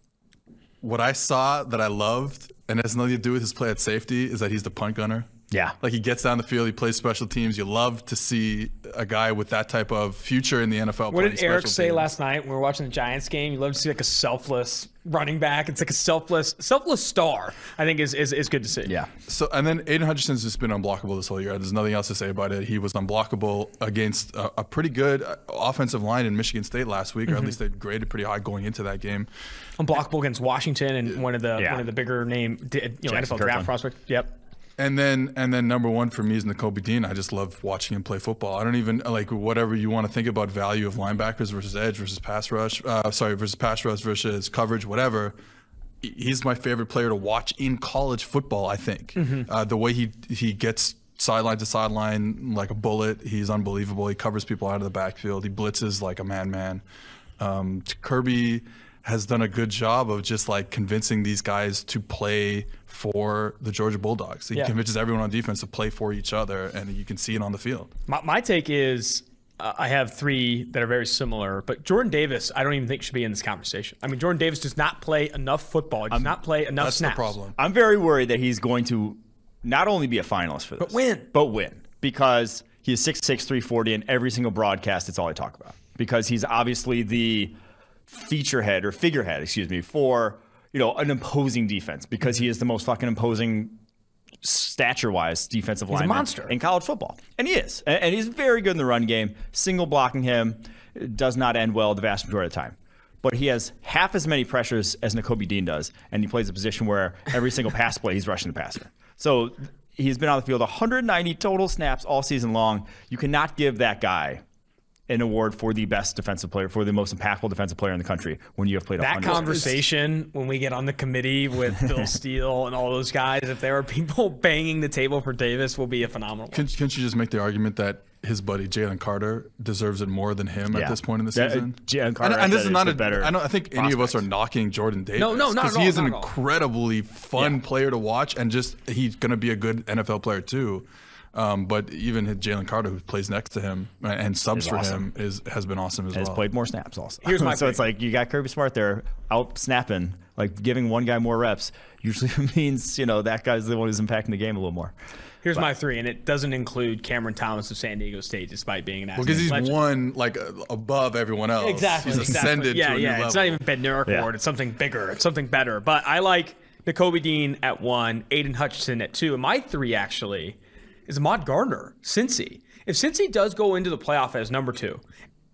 what I saw that I loved, and it has nothing to do with his play at safety, is that he's the punt gunner. Yeah. Like he gets down the field, he plays special teams. You love to see a guy with that type of future in the NFL. What did Eric say last night when we were watching the Giants game? You love to see like a selfless running back. It's like a selfless star, I think is good to see. Yeah. So, and then Aiden Hutchinson's just been unblockable this whole year. There's nothing else to say about it. He was unblockable against a pretty good offensive line in Michigan State last week, or at least they graded pretty high going into that game. Unblockable against Washington and one of the bigger name NFL draft prospects. Yep. And then number 1 for me is Nakobe Dean. I just love watching him play football. I don't even like whatever you want to think about value of linebackers versus edge versus pass rush. Versus pass rush versus coverage, whatever. He's my favorite player to watch in college football. I think the way he gets sideline to sideline like a bullet. He's unbelievable. He covers people out of the backfield. He blitzes like a madman. Kirby has done a good job of just like convincing these guys to play for the Georgia Bulldogs. He convinces everyone on defense to play for each other, and you can see it on the field. My take is I have 3 that are very similar, but Jordan Davis I don't even think should be in this conversation. I mean, Jordan Davis does not play enough football. He does not play enough snaps. That's the problem. I'm very worried that he's going to not only be a finalist for this, but win because he is 6'6", 340, and every single broadcast it's all I talk about because he's obviously the figurehead for an imposing defense because he is the most fucking imposing stature-wise defensive lineman. He's a monster in college football, and he is, and he's very good in the run game. Single blocking him does not end well the vast majority of the time, but he has half as many pressures as Nakobe Dean does, and he plays a position where every single pass play he's rushing the passer. So he's been on the field 190 total snaps all season long. You cannot give that guy an award for the best defensive player, for the most impactful defensive player in the country when you have played 100. That conversation when we get on the committee with Bill Steele and all those guys, if there are people banging the table for Davis, will be a phenomenal one. Can't you just make the argument that his buddy Jalen Carter deserves it more than him at this point in the season? Jalen Carter, and this is not better. I think any of us are knocking Jordan Davis. No, because he is an incredibly fun player to watch, and just he's going to be a good NFL player too. But even Jalen Carter, who plays next to him and subs for him, has been awesome as well. Has played more snaps also. Here's my so it's like you got Kirby Smart there out snapping, like giving one guy more reps usually means that guy's the one who's impacting the game a little more. Here's my 3, and it doesn't include Cameron Thomas of San Diego State, despite being an athlete. Because he's one like above everyone else. Exactly. He's ascended to a new level. It's not even Bednarik Award. It's something bigger. It's something better. But I like Nakobe Dean at 1, Aiden Hutchinson at 2, and my 3 actually is Ahmad Gardner, Cincy. if Cincy does go into the playoff as number 2,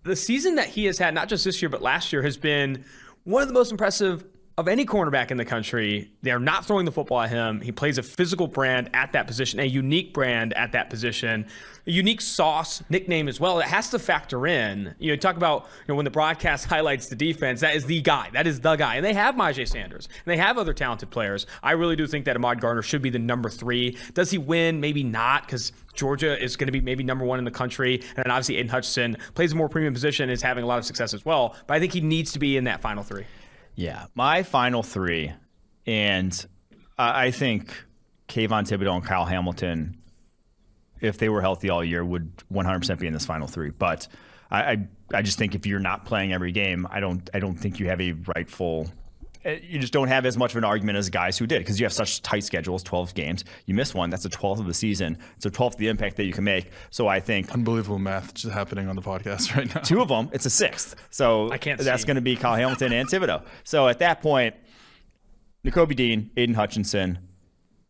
the season that he has had, not just this year, but last year, has been one of the most impressive of any cornerback in the country. They're not throwing the football at him. He plays a physical brand at that position, a unique brand at that position, a unique sauce nickname as well. That has to factor in. You talk about when the broadcast highlights the defense, that is the guy. That is the guy. And they have Myjai Sanders, and they have other talented players. I really do think that Ahmad Gardner should be the number 3. Does he win? Maybe not, because Georgia is going to be maybe number 1 in the country. And then obviously Aiden Hutchinson plays a more premium position, is having a lot of success as well. But I think he needs to be in that final 3. Yeah, my final 3, and I think Kayvon Thibodeau and Kyle Hamilton, if they were healthy all year, would 100% be in this final 3. But I just think if you're not playing every game, I don't think you have a rightful. You just don't have as much of an argument as guys who did, because you have such tight schedules, 12 games. You miss one, that's a 12th of the season. It's a 12th of the impact that you can make. So I think unbelievable math just happening on the podcast right now. 2 of them, it's a 6th. So that's going to be Kyle Hamilton and Thibodeau. So at that point, Nakobe Dean, Aiden Hutchinson,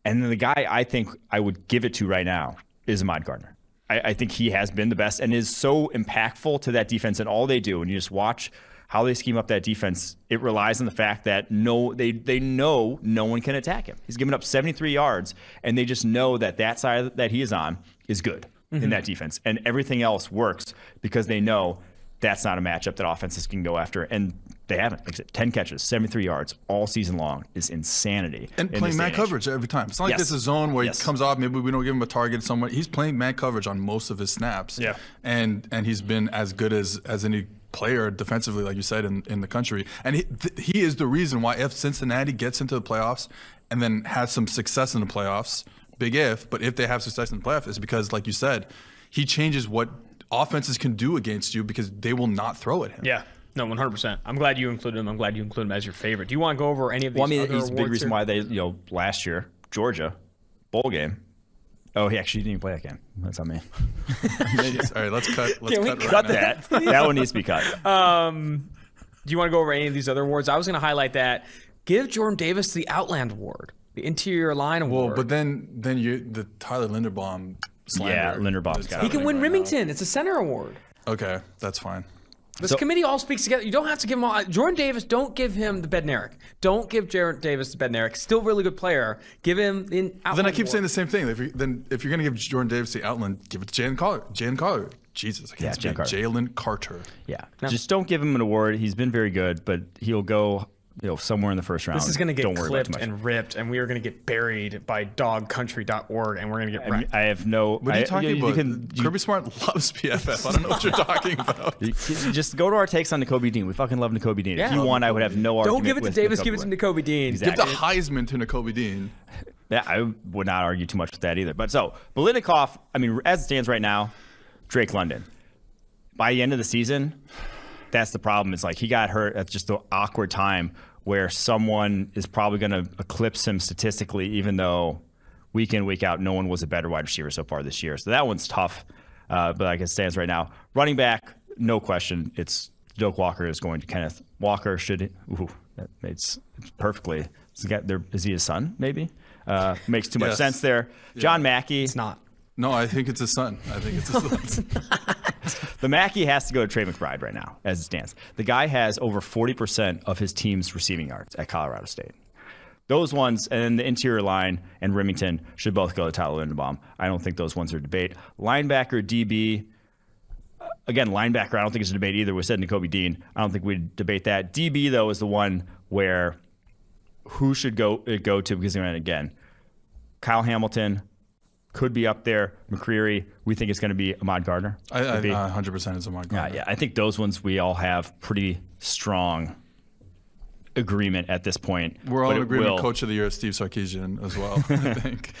and then the guy I think I would give it to right now is Ahmad Gardner. I think he has been the best and is so impactful to that defense and all they do. And you just watch how they scheme up that defense. It relies on the fact that they know no one can attack him. He's given up 73 yards, and they just know that side that he is on is good in that defense. And everything else works because they know that's not a matchup that offenses can go after. And they haven't. Like I said, 10 catches, 73 yards all season long is insanity. And playing man coverage every time. It's not like this is a zone where he comes off, maybe we don't give him a target somewhere. He's playing man coverage on most of his snaps. Yeah. And he's been as good as any player defensively, like you said, in the country. And he is the reason why if Cincinnati gets into the playoffs and then has some success in the playoffs, big if, but if they have success in the playoffs, it's because, like you said, he changes what offenses can do against you because they will not throw at him. Yeah. No, 100%. I'm glad you included him. I'm glad you included him as your favorite. Do you want to go over any of these other he's a big reason here? why they, last year, Georgia, bowl game. Oh, he actually didn't even play that game. That's on me. All right, let's cut. Cut that. That one needs to be cut. Do you want to go over any of these other awards? I was going to highlight that. Give Jordan Davis the Outland Award, the Interior Line Award. Well, but then the Tyler Linderbaum slander. Yeah, Linderbaum's got it. He can win right Remington. now. It's a center award. Okay, that's fine. This committee all speaks together. You don't have to give him all. Jordan Davis, don't give him the Bednarik. Don't give Jordan Davis the Bednarik. Still a really good player. Give him the Outland Then I keep Award. saying the same thing. If you're going to give Jordan Davis the Outland, give it to Jalen Carter. Jesus, I can't speak. Jalen Carter. Yeah. No. Just don't give him an award. He's been very good, but he'll go somewhere in the first round. This is going to get clipped and ripped, and we are going to get buried by dogcountry.org, and we're going to get wrecked. I have no... What are you talking about? Kirby Smart loves PFF. I don't know what you're talking about. You just go to our takes on Nakobe Dean. We fucking love Nakobe Dean. Yeah. If you won, I would have no argument. Don't give it to Davis. Give it to Nakobe Dean. Exactly. Give the Heisman to Nakobe Dean. Yeah, I would not argue too much with that either. But so, Biletnikoff, as it stands right now, Drake London. By the end of the season, that's the problem. It's like he got hurt at just the awkward time where someone is probably going to eclipse him statistically, even though week in, week out, no one was a better wide receiver so far this year. So that one's tough, but like it stands right now. Running back, no question. It's Doak Walker is going to Kenneth Walker. It's perfectly. Is he his son, maybe? Makes too much sense there. Yeah. John Mackey. It's not. No, I think it's his son. The Mackey has to go to Trey McBride right now, as it stands. The guy has over 40% of his team's receiving yards at Colorado State. Those ones, and then the interior line and Remington should both go to Tyler Linderbaum. I don't think those ones are a debate. Linebacker, DB, again, linebacker, I don't think it's a debate either. We said Nakobe Dean. I don't think we'd debate that. DB, though, is the one where who should go to, because again, Kyle Hamilton could be up there. McCreary, we think it's going to be Ahmad Gardner. 100% is Ahmad Gardner. Yeah, I think those ones we all have pretty strong agreement at this point. We're all in agreement. Coach of the Year, Steve Sarkisian, as well, I think.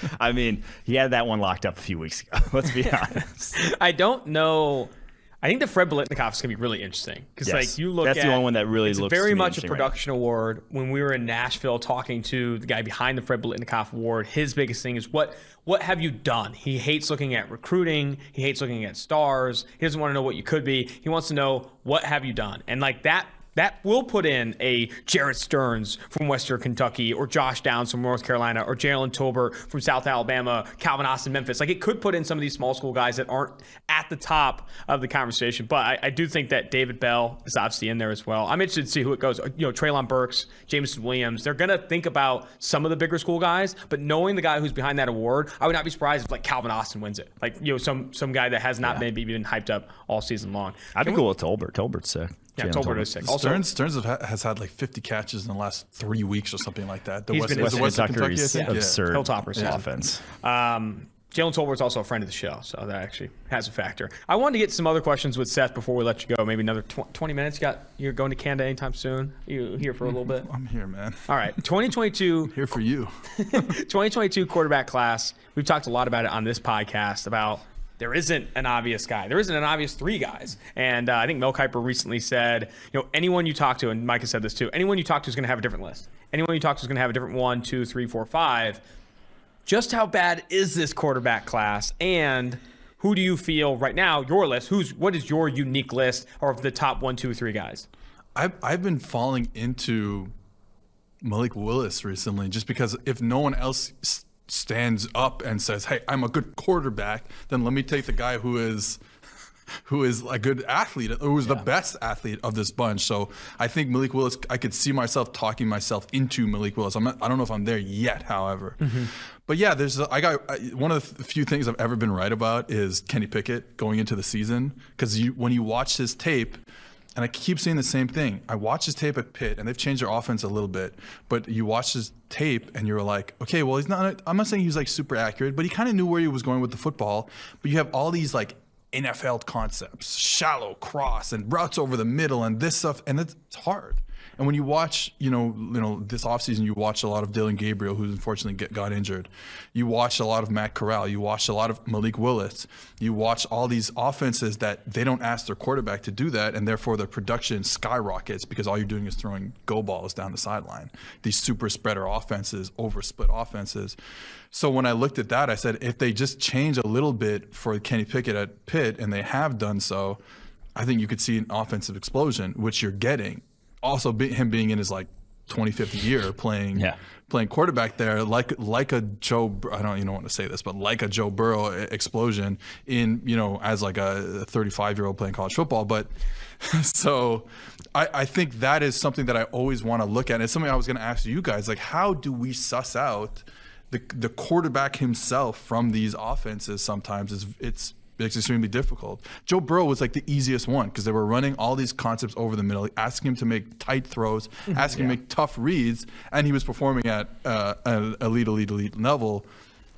He had that one locked up a few weeks ago. Let's be honest. I don't know. I think the Fred Biletnikoff is going to be really interesting because, you look at that's the only one that really looks very much a production award. When we were in Nashville talking to the guy behind the Fred Biletnikoff Award, his biggest thing is what have you done? He hates looking at recruiting. He hates looking at stars. He doesn't want to know what you could be. He wants to know what have you done. And that That will put in a Jarrett Stearns from Western Kentucky, or Josh Downs from North Carolina, or Jalen Tolbert from South Alabama, Calvin Austin, Memphis. Like, it could put in some of these small school guys that aren't at the top of the conversation. But I do think that David Bell is obviously in there as well. I'm interested to see who it goes. Treylon Burks, Jameson Williams, they're going to think about some of the bigger school guys, but knowing the guy who's behind that award, I would not be surprised if, like, Calvin Austin wins it. Like, some guy that has not maybe been hyped up all season long. I'd be cool with Tolbert. Tolbert's sick. Yeah, Tolbert is sick. Stearns has had like 50 catches in the last 3 weeks or something like that. He's been Western Kentucky's absurd Hilltoppers offense. Jalen Tolbert is also a friend of the show, so that actually has a factor. I wanted to get some other questions with Seth before we let you go. Maybe another 20 minutes. You're going to Canada anytime soon? You here for a little bit? I'm here, man. All right, 2022. Here for you. 2022 quarterback class. We've talked a lot about it on this podcast about there isn't an obvious guy. There isn't an obvious three guys. And I think Mel Kiper recently said, anyone you talk to, and Mike has said this too, anyone you talk to is going to have a different list. Anyone you talk to is going to have a different 1, 2, 3, 4, 5. Just how bad is this quarterback class? And who do you feel right now, your list, what is your unique list of the top 1, 2, 3 guys? I've been falling into Malik Willis recently, just because if no one else stands up and says, hey, I'm a good quarterback, then let me take the guy who is a good athlete, who is the best athlete of this bunch. So I think Malik Willis, I could see myself talking myself into Malik Willis. I don't know if I'm there yet, however. But yeah, one of the few things I've ever been right about is Kenny Pickett going into the season, because when you watch his tape, and I keep saying the same thing. I watched his tape at Pitt, and they've changed their offense a little bit. But you watch his tape, and you're like, okay, well, I'm not saying he was like super accurate, but he kind of knew where he was going with the football. But you have all these like NFL concepts, shallow cross and routes over the middle and this stuff, and it's hard. And when you watch, this offseason, you watch a lot of Dylan Gabriel, who unfortunately got injured. You watch a lot of Matt Corral. You watch a lot of Malik Willis. You watch all these offenses that they don't ask their quarterback to do that, and therefore their production skyrockets because all you're doing is throwing go balls down the sideline. These super spreader offenses, over split offenses. So when I looked at that, I said, if they just change a little bit for Kenny Pickett at Pitt, and they have done so, I think you could see an offensive explosion, which you're getting. Also, him being in his like 25th year playing quarterback there, like a Joe, I don't even want to say this, but like a Joe Burrow explosion in, as like a 35-year-old playing college football. But so I think that is something that I always want to look at. And it's something I was going to ask you guys, like, how do we suss out the quarterback himself from these offenses? Sometimes it's extremely difficult. Joe Burrow was like the easiest one because they were running all these concepts over the middle, asking him to make tight throws, asking him to make tough reads, and he was performing at an elite level.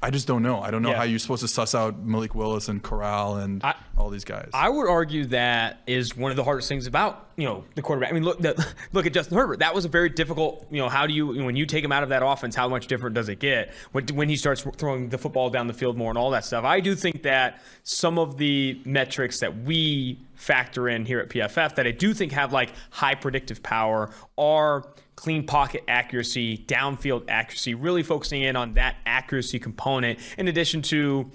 I just don't know. I don't know how you're supposed to suss out Malik Willis and Corral and all these guys. I would argue that is one of the hardest things about, the quarterback. I mean, look at Justin Herbert. That was a very difficult, how do you, when you take him out of that offense, how much different does it get when he starts throwing the football down the field more and all that stuff? I do think that some of the metrics that we factor in here at PFF that I do think have like high predictive power are clean pocket accuracy, downfield accuracy, really focusing in on that accuracy component in addition to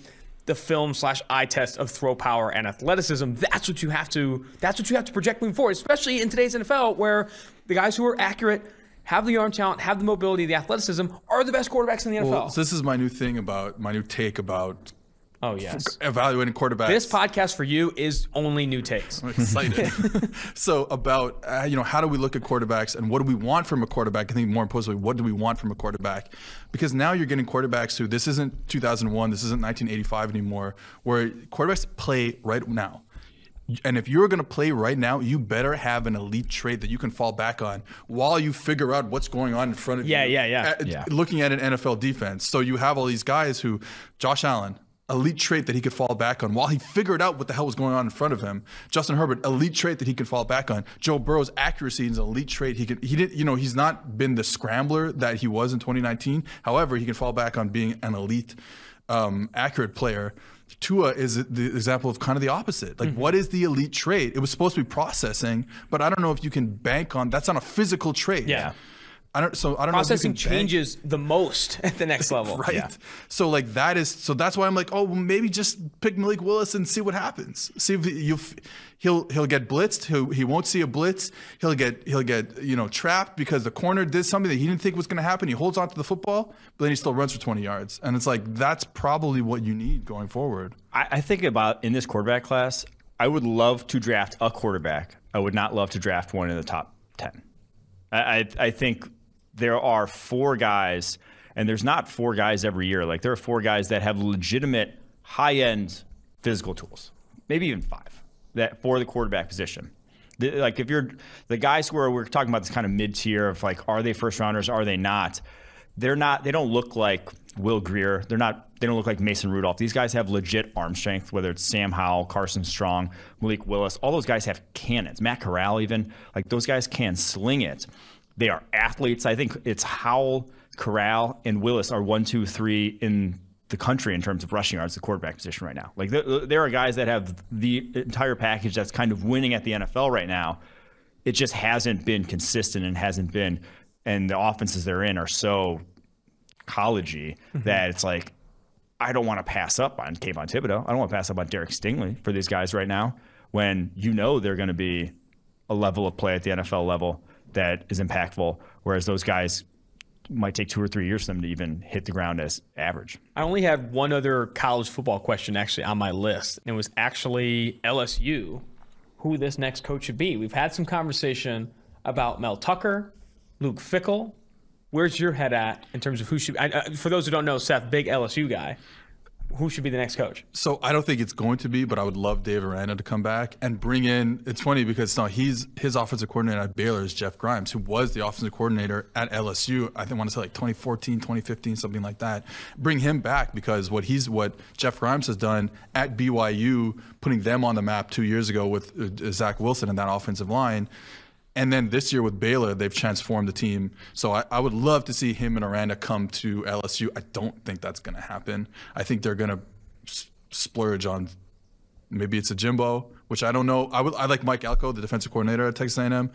the film/eye test of throw power and athleticism. That's what you have to project moving forward, especially in today's NFL where the guys who are accurate, have the arm talent, have the mobility, the athleticism, are the best quarterbacks in the NFL. Well, so this is my new take about evaluating quarterbacks. This podcast for you is only new takes. I'm excited. So about, how do we look at quarterbacks and what do we want from a quarterback? I think more importantly, what do we want from a quarterback? Because now you're getting quarterbacks who, this isn't 2001, this isn't 1985 anymore, where quarterbacks play right now. And if you're going to play right now, you better have an elite trait that you can fall back on while you figure out what's going on in front of you. Looking at an NFL defense. So you have all these guys who, Josh Allen, elite trait that he could fall back on while he figured out what the hell was going on in front of him. Justin Herbert, elite trait that he could fall back on. Joe Burrow's accuracy is an elite trait. He's not been the scrambler that he was in 2019. However, he can fall back on being an elite, accurate player. Tua is the example of kind of the opposite. Like, what is the elite trait? It was supposed to be processing, but I don't know if you can bank on, that's on a physical trait. Yeah. I don't know. Processing changes the most at the next level. Right. Yeah. So like that's why I'm like, oh, well, maybe just pick Malik Willis and see what happens. See if he'll get blitzed. He won't see a blitz. He'll get trapped because the corner did something that he didn't think was going to happen. He holds on to the football, but then he still runs for 20 yards. And it's like, that's probably what you need going forward. I think about in this quarterback class, I would love to draft a quarterback. I would not love to draft one in the top 10. I think there are 4 guys, and there's not 4 guys every year. Like, there are 4 guys that have legitimate high-end physical tools, maybe even 5, that for the quarterback position. Like, if you're the guys who we're talking about this kind of mid-tier of like, are they first rounders? Are they not? They're not. They don't look like Will Grier. They don't look like Mason Rudolph. These guys have legit arm strength, whether it's Sam Howell, Carson Strong, Malik Willis. All those guys have cannons. Matt Corral even. Like, those guys can sling it. They are athletes. I think it's Howell, Corral, and Willis are 1, 2, 3 in the country in terms of rushing yards, the quarterback position right now. Like, there are guys that have the entire package that's kind of winning at the NFL right now. It just hasn't been consistent and the offenses they're in are so collegey that it's like, I don't want to pass up on Kayvon Thibodeau. I don't want to pass up on Derek Stingley for these guys right now when they're going to be a level of play at the NFL level that is impactful, whereas those guys might take 2 or 3 years for them to even hit the ground as average. I only had one other college football question actually on my list, and it was actually LSU, who this next coach should be. We've had some conversation about Mel Tucker, Luke Fickell. Where's your head at in terms of who should for those who don't know, Seth, big LSU guy, who should be the next coach? So I don't think it's going to be, but I would love Dave Aranda to come back and bring in. It's funny because his offensive coordinator at Baylor is Jeff Grimes, who was the offensive coordinator at LSU. I want to say like 2014, 2015, something like that. Bring him back because what Jeff Grimes has done at BYU, putting them on the map 2 years ago with Zach Wilson and that offensive line. And then this year with Baylor, they've transformed the team. So I would love to see him and Aranda come to LSU. I don't think that's going to happen. I think they're going to splurge on maybe it's a Jimbo, which I don't know. I like Mike Elko, the defensive coordinator at Texas A&M.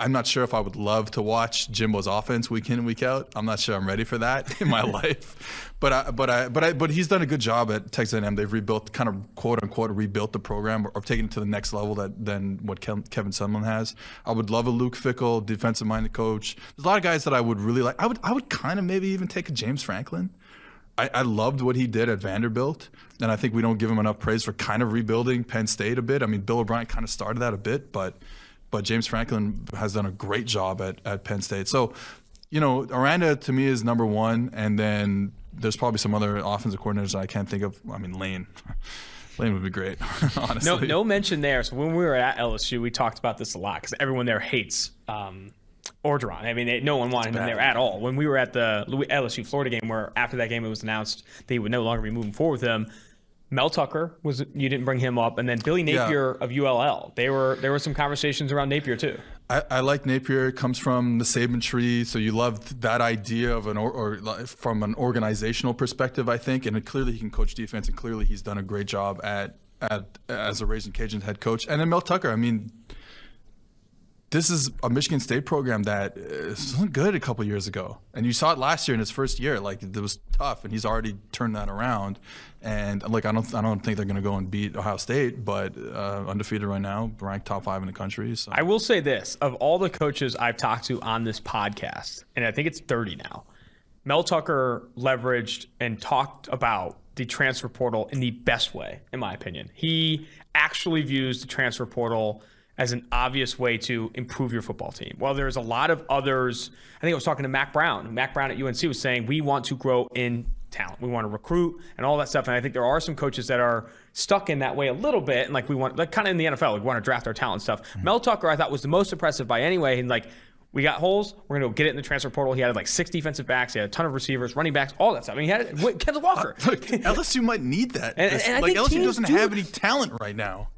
I'm not sure if I would love to watch Jimbo's offense week in and week out. I'm not sure I'm ready for that in my life. But he's done a good job at Texas A&M. They've rebuilt, kind of quote unquote, rebuilt the program or taken it to the next level than what Kevin Sumlin has. I would love a Luke Fickell, defensive-minded coach. There's a lot of guys that I would really like. I would kind of maybe even take a James Franklin. I loved what he did at Vanderbilt, and I think we don't give him enough praise for kind of rebuilding Penn State a bit. I mean, Bill O'Brien kind of started that a bit, but James Franklin has done a great job at Penn State. So, Aranda to me is number 1, and then there's probably some other offensive coordinators I can't think of. I mean, Lane would be great, honestly. No mention there. So when we were at LSU, we talked about this a lot because everyone there hates Orgeron. I mean, no one wanted him there at all. When we were at the LSU Florida game, where after that game it was announced that he would no longer be moving forward with them, Mel Tucker you didn't bring him up, and then Billy Napier of ULL. There were some conversations around Napier too. I like Napier. It comes from the Saban tree, so you love that idea of from an organizational perspective, I think. And clearly he can coach defense, and clearly he's done a great job as a Raging Cajuns head coach. And then Mel Tucker. I mean, this is a Michigan State program that wasn't good a couple years ago, and you saw it last year in his first year. Like, it was tough, and he's already turned that around. And like, I don't think they're going to go and beat Ohio State, but undefeated right now, ranked top 5 in the country. So. I will say this: of all the coaches I've talked to on this podcast, and I think it's 30 now, Mel Tucker leveraged and talked about the transfer portal in the best way, in my opinion. He actually views the transfer portal as an obvious way to improve your football team. Well, there's a lot of others. I think I was talking to Mac Brown. Mac Brown at UNC was saying, we want to grow in talent. We want to recruit and all that stuff. And I think there are some coaches that are stuck in that way a little bit. And like, we want, like kind of in the NFL, we want to draft our talent stuff. Mm-hmm. Mel Tucker, I thought, was the most impressive by anyway. And like, we got holes. We're going to get it in the transfer portal. He had like 6 defensive backs. He had a ton of receivers, running backs, all that stuff. I mean, he had Kenneth Walker. Look, LSU might need that. And like, LSU doesn't have any talent right now.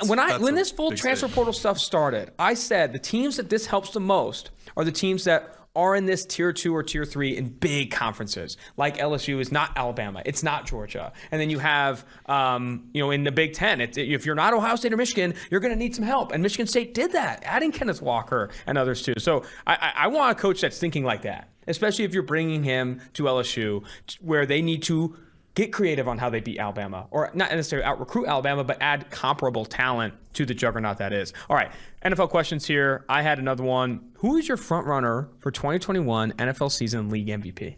When this full transfer portal stuff started, I said the teams that this helps the most are the teams that are in this tier 2 or tier 3 in big conferences. Like LSU is not Alabama. It's not Georgia. And then you have, in the Big Ten, if you're not Ohio State or Michigan, you're going to need some help. And Michigan State did that, adding Kenneth Walker and others too. So I want a coach that's thinking like that, especially if you're bringing him to LSU where they need to get creative on how they beat Alabama, or not necessarily out-recruit Alabama, but add comparable talent to the juggernaut that is. All right, NFL questions here. I had another one. Who is your front runner for 2021 NFL season league MVP?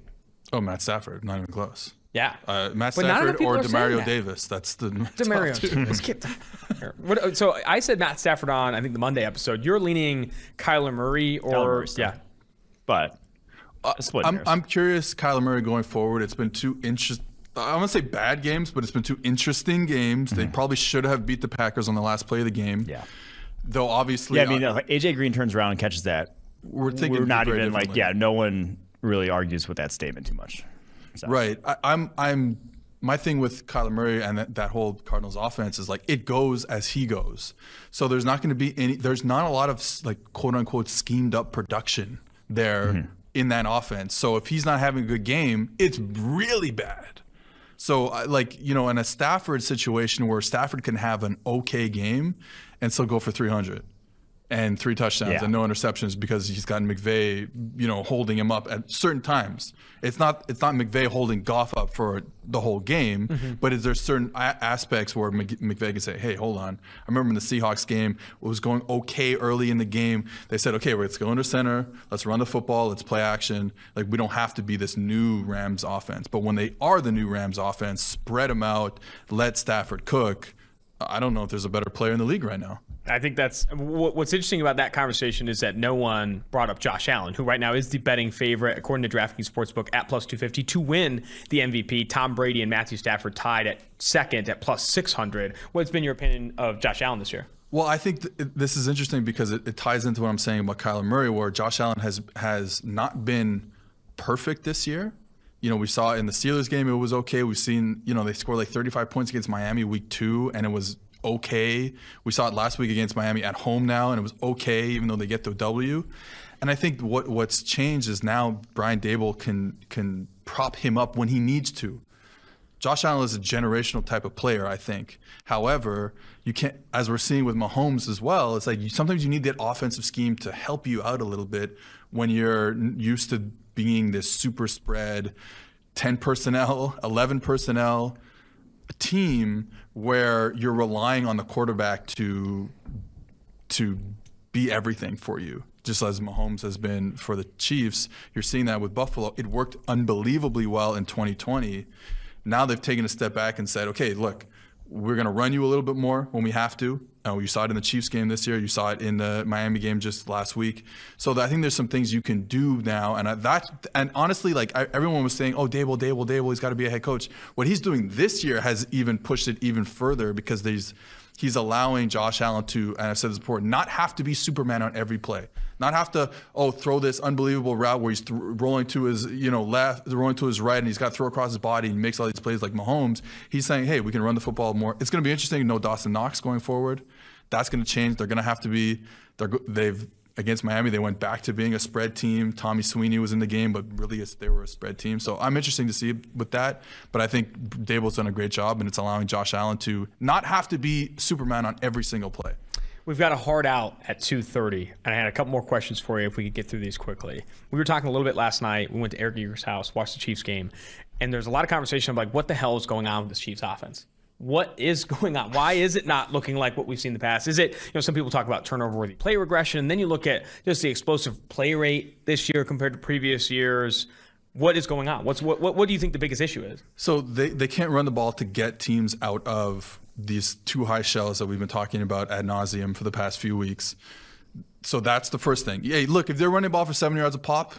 Oh, Matt Stafford. Not even close. Yeah. Matt Stafford or Demario Davis. That's the Demario Davis. So I said Matt Stafford on, I think, the Monday episode. You're leaning Kyler Murray or But I'm curious, Kyler Murray going forward. It's been too interesting. I don't want to say bad games, but it's been two interesting games. They probably should have beat the Packers on the last play of the game. Yeah. Though obviously, AJ Green turns around and catches that. We're not even no one really argues with that statement too much. So. Right. My thing with Kyler Murray and that whole Cardinals offense is it goes as he goes. So there's not going to be there's not a lot of quote unquote schemed up production there in that offense. So if he's not having a good game, it's really bad. So, in a Stafford situation where Stafford can have an okay game and still go for 300 and 3 touchdowns and no interceptions because he's got McVay, holding him up at certain times. It's not McVay holding Goff up for the whole game, but is there certain aspects where McVay can say, hey, hold on. I remember in the Seahawks game, it was going okay early in the game. They said, okay, let's go under center. Let's run the football. Let's play action. We don't have to be this new Rams offense. But when they are the new Rams offense, spread them out, let Stafford cook. I don't know if there's a better player in the league right now. I think that's what's interesting about that conversation is that no one brought up Josh Allen, who right now is the betting favorite, according to DraftKings Sportsbook, at plus 250 to win the MVP. Tom Brady and Matthew Stafford tied at second at plus 600. What's been your opinion of Josh Allen this year? Well, I think this is interesting because it ties into what I'm saying about Kyler Murray, where Josh Allen has not been perfect this year. We saw in the Steelers game, it was okay. We've seen, they scored 35 points against Miami week 2, and it was okay. We saw it last week against Miami at home now, and it was okay, even though they get the W. And I think what's changed is now Brian Daboll can prop him up when he needs to. Josh Allen is a generational type of player, I think. However, you can't, as we're seeing with Mahomes as well, it's sometimes you need that offensive scheme to help you out a little bit when you're used to being this super spread, 10 personnel, 11 personnel team where you're relying on the quarterback to be everything for you, just as Mahomes has been for the Chiefs. You're seeing that with Buffalo. It worked unbelievably well in 2020. Now they've taken a step back and said, okay, look, we're going to run you a little bit more when we have to. You saw it in the Chiefs game this year. You saw it in the Miami game just last week. So I think there's some things you can do now. And honestly, everyone was saying, oh, Daboll, he's got to be a head coach. What he's doing this year has even pushed it even further because he's allowing Josh Allen to, and I've said this before, not have to be Superman on every play. Not have to, throw this unbelievable route where he's rolling to his left, rolling to his right, and he's got to throw across his body and he makes all these plays like Mahomes. He's saying, hey, we can run the football more. It's going to be interesting to know Dawson Knox going forward. That's going to change. They're going to have to be, against Miami, they went back to being a spread team. Tommy Sweeney was in the game, but really they were a spread team. So I'm interested to see with that. But I think Daboll's done a great job, and it's allowing Josh Allen to not have to be Superman on every single play. We've got a hard out at 2:30, and I had a couple more questions for you if we could get through these quickly. We were talking a little bit last night. We went to Eric Eager's house, watched the Chiefs game, and there's a lot of conversation of what the hell is going on with this Chiefs offense? What is going on? Why is it not looking like what we've seen in the past? Is it, some people talk about turnover-worthy play regression, and then you look at just the explosive play rate this year compared to previous years. What is going on? What do you think the biggest issue is? So they can't run the ball to get teams out of these two high shells that we've been talking about ad nauseum for the past few weeks. So that's the first thing. Yeah, look, if they're running the ball for 7 yards a pop,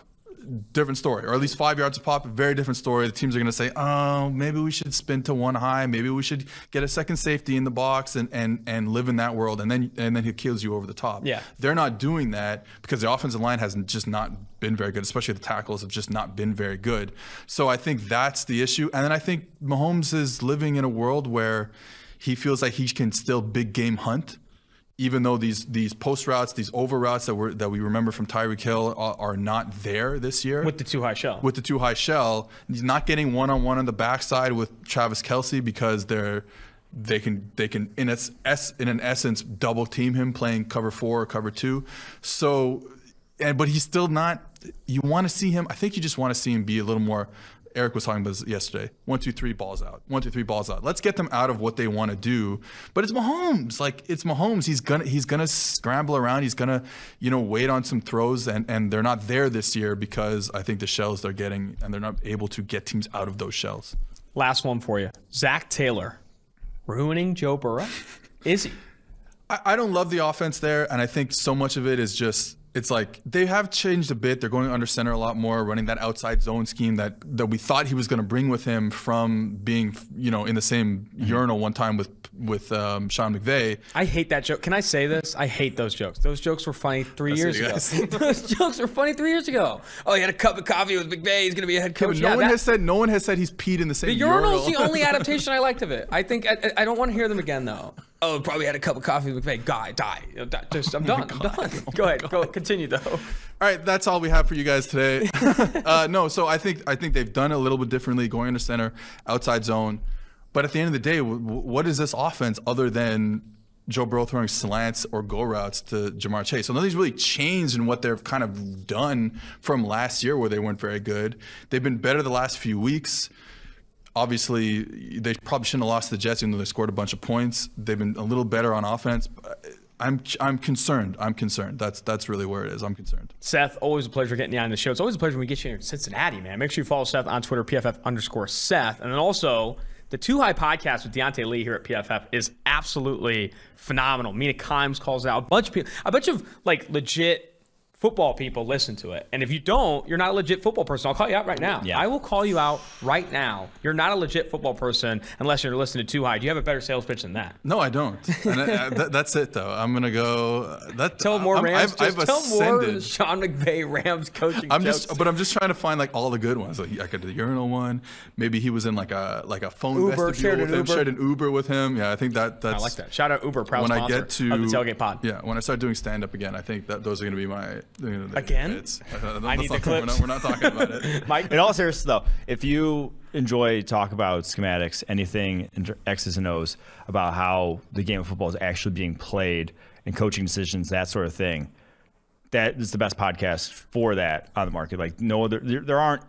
different story. Or at least 5 yards a pop, very different story. The teams are going to say, oh, maybe we should spin to one high. Maybe we should get a second safety in the box and live in that world. And then he kills you over the top. Yeah. They're not doing that because the offensive line has just not been very good, especially the tackles have just not been very good. So I think that's the issue. And then I think Mahomes is living in a world where he feels like he can still big game hunt. even though these post routes, these over routes that we remember from Tyreek Hill are not there this year. With the too high shell. With the too high shell. He's not getting one-on-one on the backside with Travis Kelce because they can in an essence double team him playing cover 4 or cover 2. So, but he's still not. You want to see him. I think you just want to see him be a little more. Eric was talking about this yesterday. 1, 2, 3 balls out. 1, 2, 3 balls out. Let's get them out of what they want to do. But it's Mahomes. Like, it's Mahomes. He's gonna scramble around. He's gonna, wait on some throws, and they're not there this year because I think the shells they're getting, and they're not able to get teams out of those shells. Last one for you. Zach Taylor ruining Joe Burrow? Is he? I don't love the offense there, and I think so much of it is just. It's like they have changed a bit. They're going under center a lot more, running that outside zone scheme that we thought he was going to bring with him from being, in the same urinal one time with Sean McVay. I hate that joke. Can I say this? I hate those jokes. Those jokes were funny 3 years ago. Those jokes were funny 3 years ago. Oh, he had a cup of coffee with McVay. He's going to be a head coach. No one has said he's peed in the same urinal. The urinal's the only adaptation I liked of it. I think I don't want to hear them again though. Oh, probably had a cup of coffee with McVay. Die. I'm done. I'm done. Go ahead. Go continue though. All right, that's all we have for you guys today. So I think they've done it a little bit differently, going under center, outside zone. But at the end of the day, what is this offense other than Joe Burrow throwing slants or go routes to Jamar Chase? So nothing's really changed in what they've kind of done from last year where they weren't very good. They've been better the last few weeks. Obviously, they probably shouldn't have lost to the Jets even though they scored a bunch of points. They've been a little better on offense. I'm concerned. That's really where it is. I'm concerned. Seth, always a pleasure getting you on the show. It's always a pleasure when we get you in Cincinnati, man. Make sure you follow Seth on Twitter, PFF_Seth. And then also, the Too High podcast with Deontay Lee here at PFF is absolutely phenomenal. Mina Kimes calls out. A bunch of like legit football people listen to it. And if you don't, you're not a legit football person. I'll call you out right now. Yeah. I will call you out right now. You're not a legit football person unless you're listening to Too High. Do you have a better sales pitch than that? No, I don't. And that's it, though. I'm going to go. Tell more Rams. Tell more Sean McVay Rams coaching jokes. But I'm just trying to find like all the good ones. Like I got the urinal one. Maybe he was in like a phone Uber, vestibule with him. Shared an Uber with him. Yeah, I think that's. I like that. Shout out Uber, proud sponsor of the Tailgate Pod. Yeah, when I start doing stand-up again, I think that those are going to be my. Again? I need the clips. We're not talking about it. Mike? In all seriousness, though, if you enjoy talk about schematics, anything X's and O's about how the game of football is actually being played and coaching decisions, that sort of thing, that is the best podcast for that on the market. Like no other, there aren't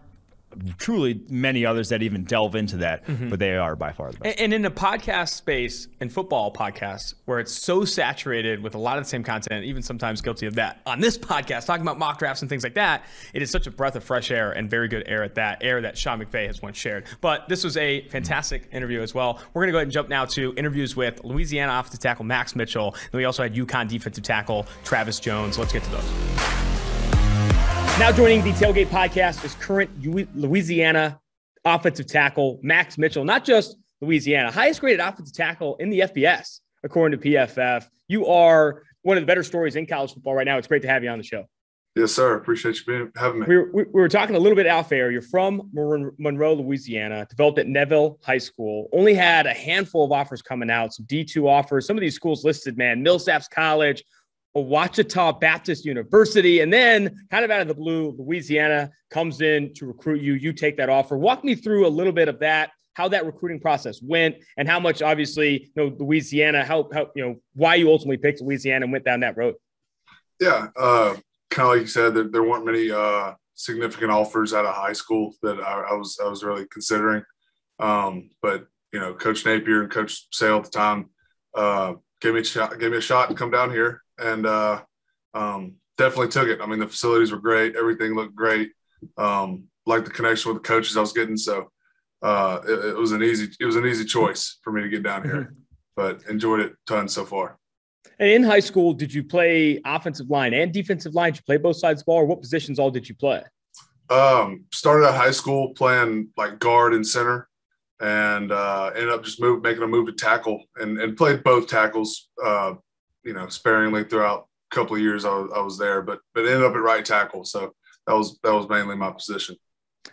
truly many others that even delve into that, but they are by far the best. And in the podcast space, in football podcasts, where it's so saturated with a lot of the same content, even sometimes guilty of that, on this podcast, talking about mock drafts and things like that, it is such a breath of fresh air and very good air that Sean McVay has once shared. But this was a fantastic interview as well. We're going to go ahead and jump now to interviews with Louisiana offensive tackle Max Mitchell, and we also had UConn defensive tackle Travis Jones. Let's get to those. Now joining the Tailgate podcast is current Louisiana offensive tackle Max Mitchell. Not just Louisiana, highest graded offensive tackle in the FBS, according to PFF. You are one of the better stories in college football right now. It's great to have you on the show. Yes, sir. Appreciate you having me. We were talking a little bit off air. You're from Monroe, Louisiana, developed at Neville High School, only had a handful of offers coming out, some D2 offers. Some of these schools listed, man, Millsaps College, Ouachita Baptist University, and then kind of out of the blue, Louisiana comes in to recruit you. You take that offer. Walk me through a little bit of that, how that recruiting process went, and how much, obviously, Louisiana, why you ultimately picked Louisiana and went down that road. Yeah, kind of like you said, there weren't many significant offers out of high school that I was really considering. But Coach Napier and Coach Sale at the time gave me a shot to come down here. And definitely took it. I mean, the facilities were great. Everything looked great. Liked the connection with the coaches I was getting. So it was an easy choice for me to get down here. But enjoyed it tons so far. And in high school, did you play offensive line and defensive line? Did you play both sides of the ball, or what positions all did you play? Started at high school playing like guard and center, and ended up just making a move to tackle, and played both tackles. Sparingly throughout a couple of years I was there, but ended up at right tackle. So that was mainly my position.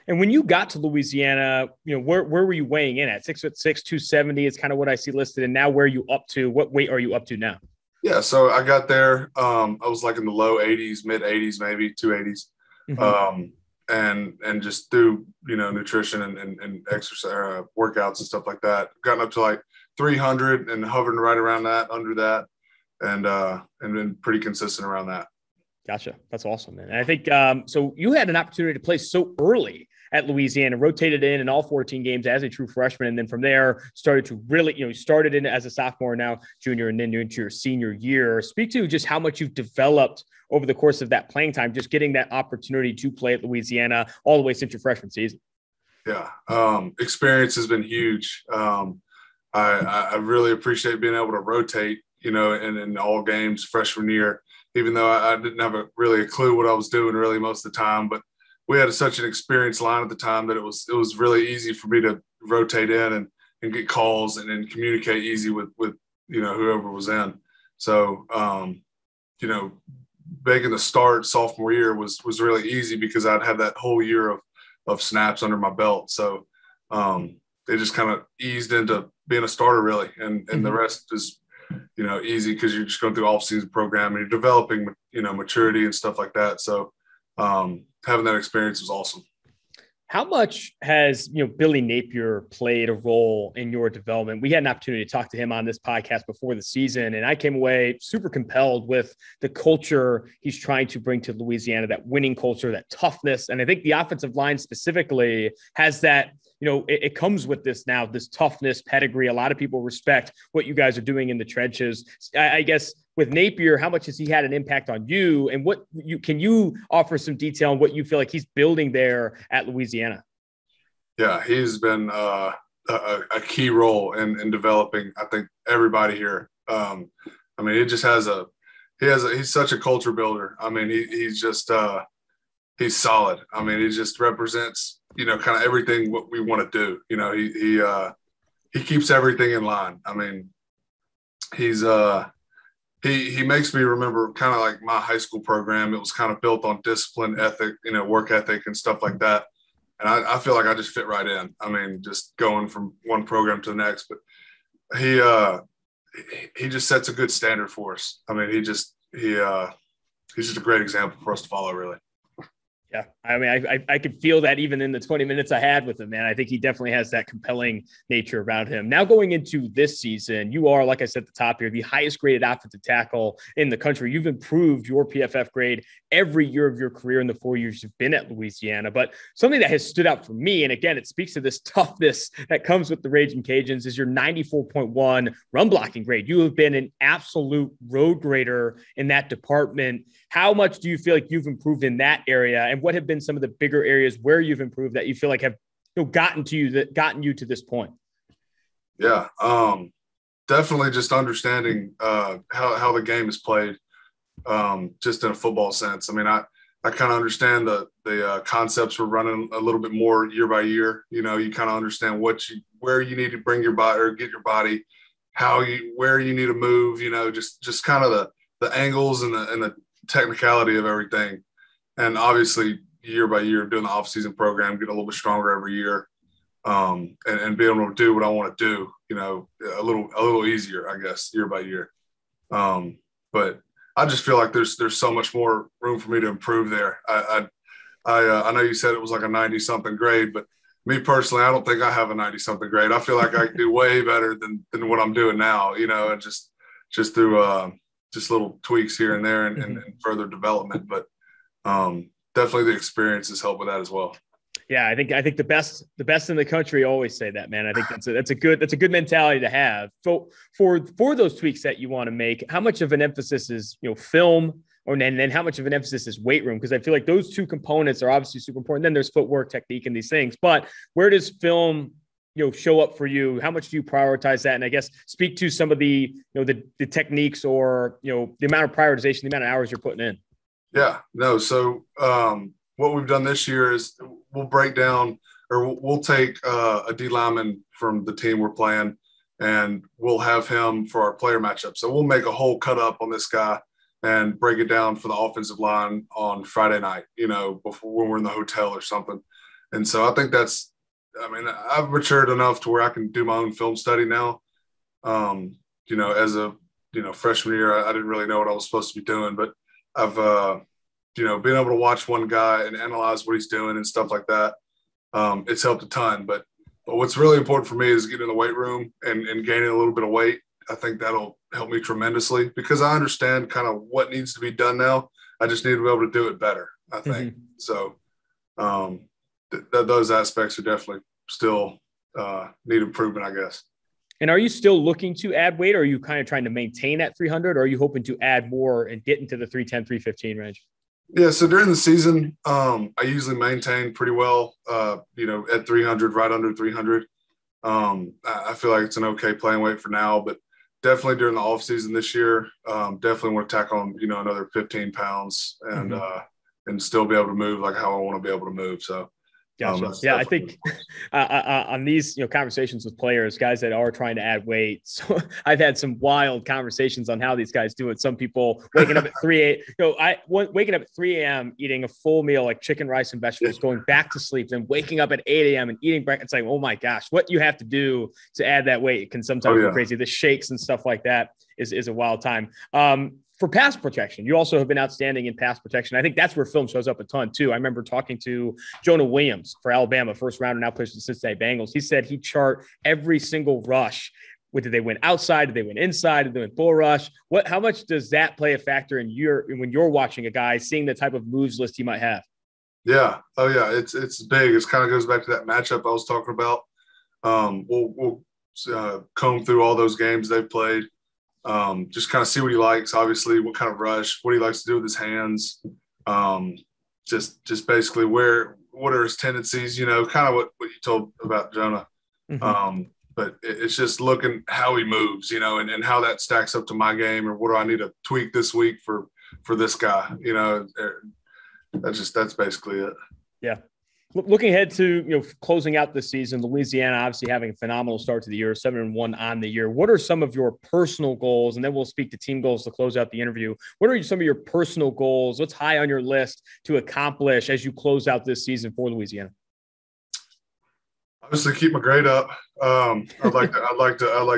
And when you got to Louisiana, where were you weighing in at? 6'6", 270 is kind of what I see listed. And now where are you up to? What weight are you up to now? Yeah, so I got there. I was like in the low 80s, mid 80s, maybe 280s, and just through nutrition and exercise, workouts and stuff like that, gotten up to like 300 and hovering right around that, under that, and been pretty consistent around that. Gotcha. That's awesome, man. And I think so. You had an opportunity to play so early at Louisiana, rotated in all 14 games as a true freshman, and then from there started to really, started in as a sophomore, now junior, and then into your senior year. Speak to just how much you've developed over the course of that playing time, just getting that opportunity to play at Louisiana all the way since your freshman season. Yeah, experience has been huge. I really appreciate being able to rotate, in all games freshman year, even though I didn't have really a clue what I was doing really most of the time, but we had such an experienced line at the time that it was really easy for me to rotate in and get calls and communicate easy with whoever was in. So, making the start sophomore year was really easy because I'd have that whole year of snaps under my belt. So they just kind of eased into being a starter really. And the rest is, easy because you're just going through off-season program and you're developing, maturity and stuff like that. So, having that experience was awesome. How much has, Billy Napier played a role in your development? We had an opportunity to talk to him on this podcast before the season, and I came away super compelled with the culture he's trying to bring to Louisiana, that winning culture, that toughness. And I think the offensive line specifically has that, it comes with this now, this toughness, pedigree. A lot of people respect what you guys are doing in the trenches. I guess with Napier, how much has he had an impact on you? And can you offer some detail on what you feel like he's building there at Louisiana? Yeah, he's been a key role in developing, I think, everybody here. He just has he's such a culture builder. He's just he's solid. He just represents, kind of everything what we want to do. He keeps everything in line. He makes me remember kind of like my high school program. It was kind of built on discipline, ethic, work ethic and stuff like that. And I feel like I just fit right in. Just going from one program to the next. But he just sets a good standard for us. He's just a great example for us to follow, really. Yeah. I could feel that even in the 20 minutes I had with him, man. I think he definitely has that compelling nature about him. Now going into this season, you are, like I said at the top here, the highest graded offensive tackle in the country. You've improved your PFF grade every year of your career in the 4 years you've been at Louisiana. But something that has stood out for me, and again, it speaks to this toughness that comes with the Raging Cajuns, is your 94.1 run blocking grade. You have been an absolute road grader in that department. How much do you feel like you've improved in that area? And what have been some of the bigger areas where you've improved that you feel like have gotten you to this point? Yeah, definitely just understanding how the game is played, just in a football sense. I kind of understand the concepts we're running a little bit more year by year. You kind of understand where you need to bring your body or get your body, where you need to move. Just kind of the angles and the technicality of everything. And obviously year by year doing the off-season program, getting a little bit stronger every year, and being able to do what I want to do, a little easier, I guess, year by year. But I just feel like there's so much more room for me to improve there. I know you said it was like a 90-something grade, but me personally, I don't think I have a 90-something grade. I feel like I can do way better than what I'm doing now, and just through just little tweaks here and there and further development. But definitely the experience has helped with that as well. Yeah, I think the best in the country always say that, man. I think that's a good mentality to have. So for those tweaks that you want to make, how much of an emphasis is film, and then how much of an emphasis is weight room? Because I feel like those two components are obviously super important. Then there's footwork, technique, and these things. But where does film show up for you? How much do you prioritize that? And I guess speak to some of the the techniques or the amount of prioritization, the amount of hours you're putting in. Yeah, no. So what we've done this year is we'll break down, or we'll take a D lineman from the team we're playing, and we'll have him for our player matchup. So we'll make a whole cut up on this guy and break it down for the offensive line on Friday night, before when we're in the hotel or something. And so I think I've matured enough to where I can do my own film study now. As a freshman year, I didn't really know what I was supposed to be doing, but I've, being able to watch one guy and analyze what he's doing and stuff like that, it's helped a ton. But what's really important for me is getting in the weight room and gaining a little bit of weight. I think that'll help me tremendously because I understand kind of what needs to be done now. I just need to be able to do it better, I think. Mm-hmm. So those aspects are definitely still need improvement, I guess. And are you still looking to add weight, or are you kind of trying to maintain at 300, or are you hoping to add more and get into the 310, 315 range? Yeah, so during the season, I usually maintain pretty well, at 300, right under 300. I feel like it's an okay playing weight for now, but definitely during the off season this year, definitely want to tack on, another 15 pounds and still be able to move like how I want to be able to move. So. Gotcha. Yeah, I think on these conversations with players, guys that are trying to add weight. So I've had some wild conversations on how these guys do it. Some people waking up at 3 a.m. eating a full meal like chicken, rice, and vegetables, going back to sleep, then waking up at 8 a.m. and eating breakfast. It's like, oh my gosh, what you have to do to add that weight can sometimes be crazy. The shakes and stuff like that is a wild time. For pass protection, you also have been outstanding in pass protection. I think that's where film shows up a ton too. I remember talking to Jonah Williams for Alabama, first rounder, now plays for the Cincinnati Bengals. He said he'd chart every single rush. Did they win outside? Did they win inside? Did they win bull rush? How much does that play a factor in when you're watching a guy, seeing the type of moves list he might have? Yeah. Oh yeah. It's big. It kind of goes back to that matchup I was talking about. We'll comb through all those games they've played. Just kind of see what he likes, obviously, what kind of rush, what he likes to do with his hands. Just basically what are his tendencies, kind of what you told about Jonah. Mm-hmm. But it's just looking how he moves, and how that stacks up to my game, or what do I need to tweak this week for this guy, that's basically it. Yeah. Looking ahead to closing out the season, Louisiana obviously having a phenomenal start to the year, 7-1 on the year. What are some of your personal goals? And then we'll speak to team goals to close out the interview. What are some of your personal goals? What's high on your list to accomplish as you close out this season for Louisiana? Obviously, keep my grade up. I'd like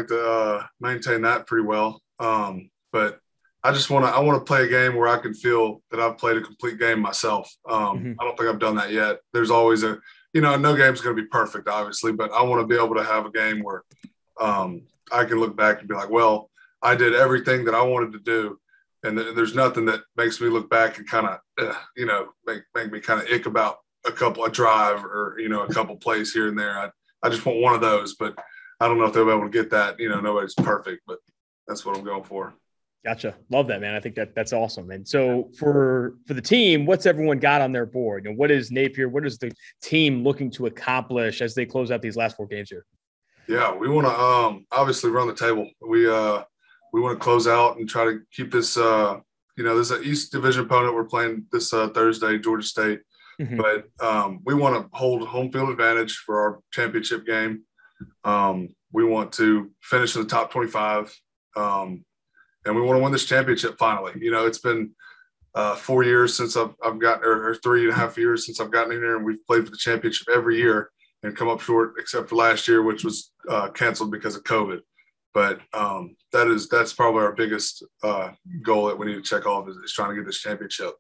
to maintain that pretty well. But I want to play a game where I can feel that I've played a complete game myself. I don't think I've done that yet. There's always no game's going to be perfect, obviously, but I want to be able to have a game where I can look back and be like, well, I did everything that I wanted to do. And there's nothing that makes me look back and kind of, make me kind of ick about a drive or, a couple plays here and there. I just want one of those, but I don't know if they'll be able to get that. Nobody's perfect, but that's what I'm going for. Gotcha. Love that, man. I think that's awesome. And so for the team, what's everyone got on their board? What is Napier? What is the team looking to accomplish as they close out these last 4 games here? Yeah, we want to obviously run the table. We want to close out and try to keep this. This is an East Division opponent we're playing this Thursday, Georgia State. Mm-hmm. But we want to hold home field advantage for our championship game. We want to finish in the top 25. And we want to win this championship finally. It's been 4 years since I've gotten, or 3.5 years since I've gotten in here, and we've played for the championship every year and come up short, except for last year, which was canceled because of COVID. But that's probably our biggest goal that we need to check off is trying to get this championship.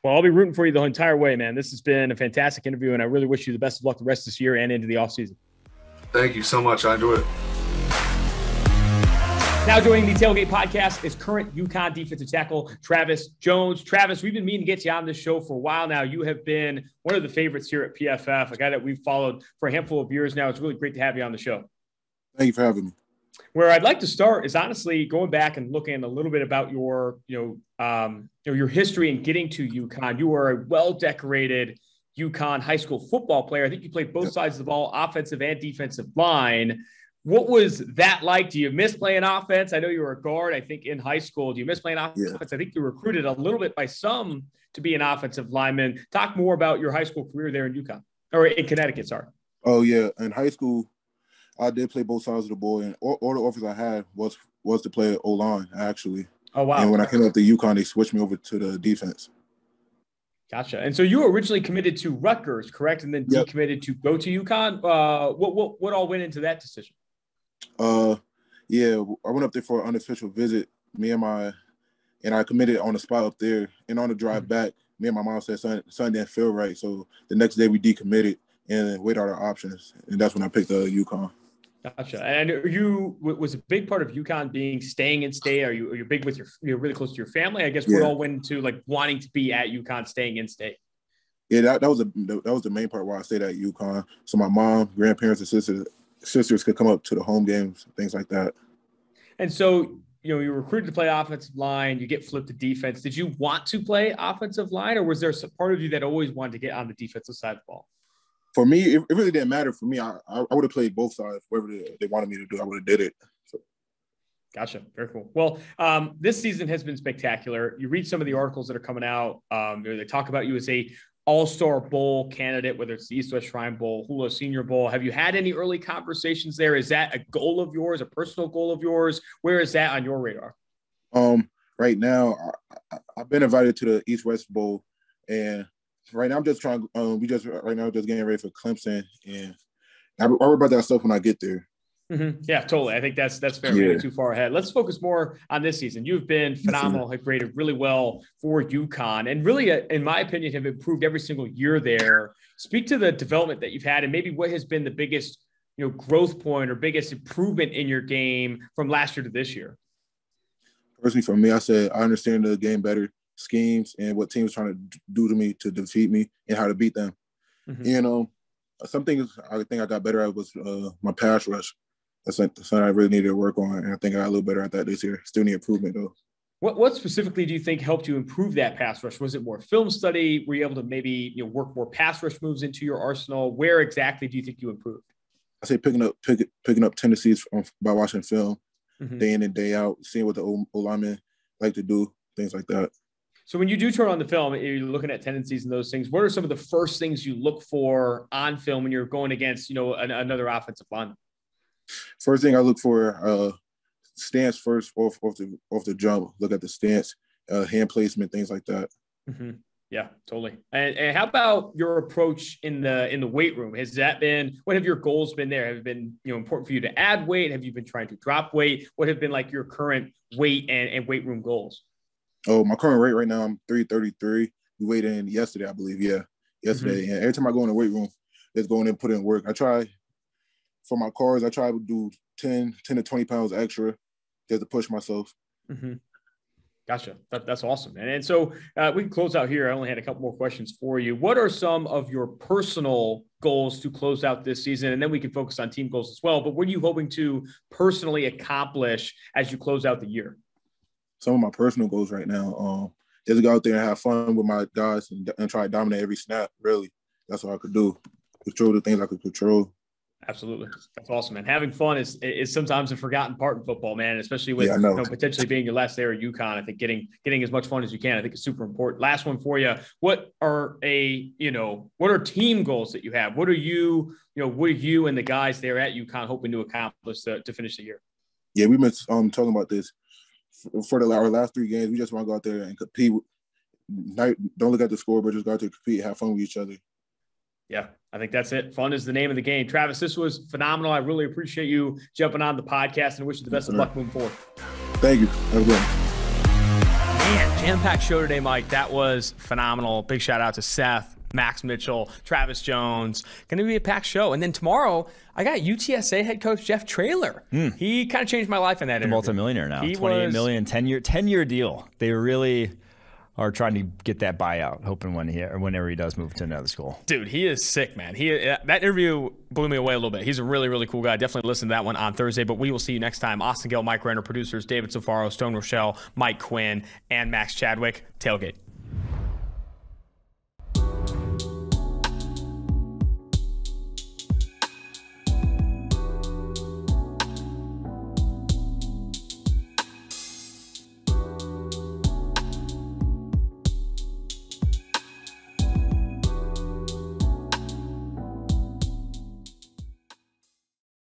Well, I'll be rooting for you the entire way, man. This has been a fantastic interview, and I really wish you the best of luck the rest of this year and into the offseason. Thank you so much. I enjoyed it. Now joining the Tailgate Podcast is current UConn defensive tackle Travis Jones. Travis, we've been meaning to get you on this show for a while now. You have been one of the favorites here at PFF, a guy that we've followed for a handful of years now. It's really great to have you on the show. Thank you for having me. Where I'd like to start is honestly going back and looking a little bit about your history in getting to UConn. You were a well-decorated UConn high school football player. I think you played both sides of the ball, offensive and defensive line. What was that like? Do you miss playing offense? I know you were a guard, I think, in high school. Do you miss playing offense? Yeah. I think you were recruited a little bit by some to be an offensive lineman. Talk more about your high school career there in UConn, or in Connecticut, sorry. Oh, yeah. In high school, I did play both sides of the ball, and all the offers I had was to play O-line, actually. Oh, wow. And when I came up to UConn, they switched me over to the defense. Gotcha. And so you were originally committed to Rutgers, correct? And then decommitted to go to UConn. What all went into that decision? Yeah, I went up there for an unofficial visit I committed on the spot up there. And on the drive back, me and my mom said something didn't feel right. So the next day we decommitted and weighed out our options. And that's when I picked UConn. Gotcha. And was a big part of UConn being staying in state? Are you big with you're really close to your family? I guess what all went into like wanting to be at UConn, staying in state? Yeah, that was the main part why I stayed at UConn. So my mom, grandparents, and sisters could come up to the home games, things like that. And so, you were recruited to play offensive line, you get flipped to defense. Did you want to play offensive line, or was there a part of you that always wanted to get on the defensive side of the ball? For me, it really didn't matter. For me, I would have played both sides. Whatever they wanted me to do, I would have did it. So. Gotcha. Very cool. Well, this season has been spectacular. You read some of the articles that are coming out. They talk about you as a All-Star Bowl candidate, whether it's the East-West Shrine Bowl, Hula Senior Bowl. Have you had any early conversations there? Is that a goal of yours, a personal goal of yours? Where is that on your radar? Right now, I've been invited to the East-West Bowl, and right now I'm just trying. Just getting ready for Clemson, and I'll worry about that stuff when I get there. Mm-hmm. Yeah, totally. I think that's fair. Maybe too far ahead. Let's focus more on this season. You've been phenomenal, have graded really well for UConn, and really, in my opinion, have improved every single year there. Speak to the development that you've had, and maybe what has been the biggest, growth point or biggest improvement in your game from last year to this year. Personally, for me, I said I understand the game better, schemes, and what teams trying to do to me to defeat me and how to beat them. Mm-hmm. Some things I think I got better at was my pass rush. That's something I really needed to work on, and I think I got a little better at that this year. Still need improvement, though. What specifically do you think helped you improve that pass rush? Was it more film study? Were you able to maybe work more pass rush moves into your arsenal? Where exactly do you think you improved? I say picking up tendencies by watching film, day in and day out, seeing what the O-linemen like to do, things like that. So when you do turn on the film, you're looking at tendencies and those things. What are some of the first things you look for on film when you're going against, another offensive lineman? First thing I look for, stance first off the jump. Look at the stance, hand placement, things like that. Mm-hmm. Yeah, totally. And how about your approach in the weight room? What have your goals been there? Have it been important for you to add weight? Have you been trying to drop weight? What have been like your current weight and weight room goals? Oh, my current weight right now, I'm 333. We weighed in yesterday, I believe. Yeah, yesterday. Mm-hmm. And every time I go in the weight room, just going in and put in work. I try. For my cars, I try to do 10 to 20 pounds extra just to push myself. Mm-hmm. Gotcha. That's awesome. And so we can close out here. I only had a couple more questions for you. What are some of your personal goals to close out this season? And then we can focus on team goals as well. But what are you hoping to personally accomplish as you close out the year? Some of my personal goals right now, just go out there and have fun with my guys and try to dominate every snap, really. That's all I could do. Control the things I could control. Absolutely. That's awesome, man. Having fun is sometimes a forgotten part in football, man, especially with potentially being your last day at UConn. I think getting as much fun as you can, I think is super important. Last one for you. What are team goals that you have? What are you and the guys there at UConn hoping to accomplish to finish the year? Yeah, we've been talking about this for our last 3 games. We just want to go out there and compete. Don't look at the score, but just go out there and compete, have fun with each other. Yeah, I think that's it. Fun is the name of the game. Travis, this was phenomenal. I really appreciate you jumping on the podcast and wish you the best of luck moving forward. Thank you. Have a good one. Man, jam-packed show today, Mike. That was phenomenal. Big shout out to Seth, Max Mitchell, Travis Jones. Going to be a packed show. And then tomorrow, I got UTSA head coach Jeff Traylor. He kind of changed my life in that interview. Multimillionaire now. $28 million, 10-year deal. They really are trying to get that buyout, hoping whenever he does move to another school. Dude, he is sick, man. That interview blew me away a little bit. He's a really, really cool guy. Definitely listen to that one on Thursday, but we will see you next time. Austin Gayle, Mike Renner, producers, David Safaro, Stone Rochelle, Mike Quinn, and Max Chadwick. Tailgate.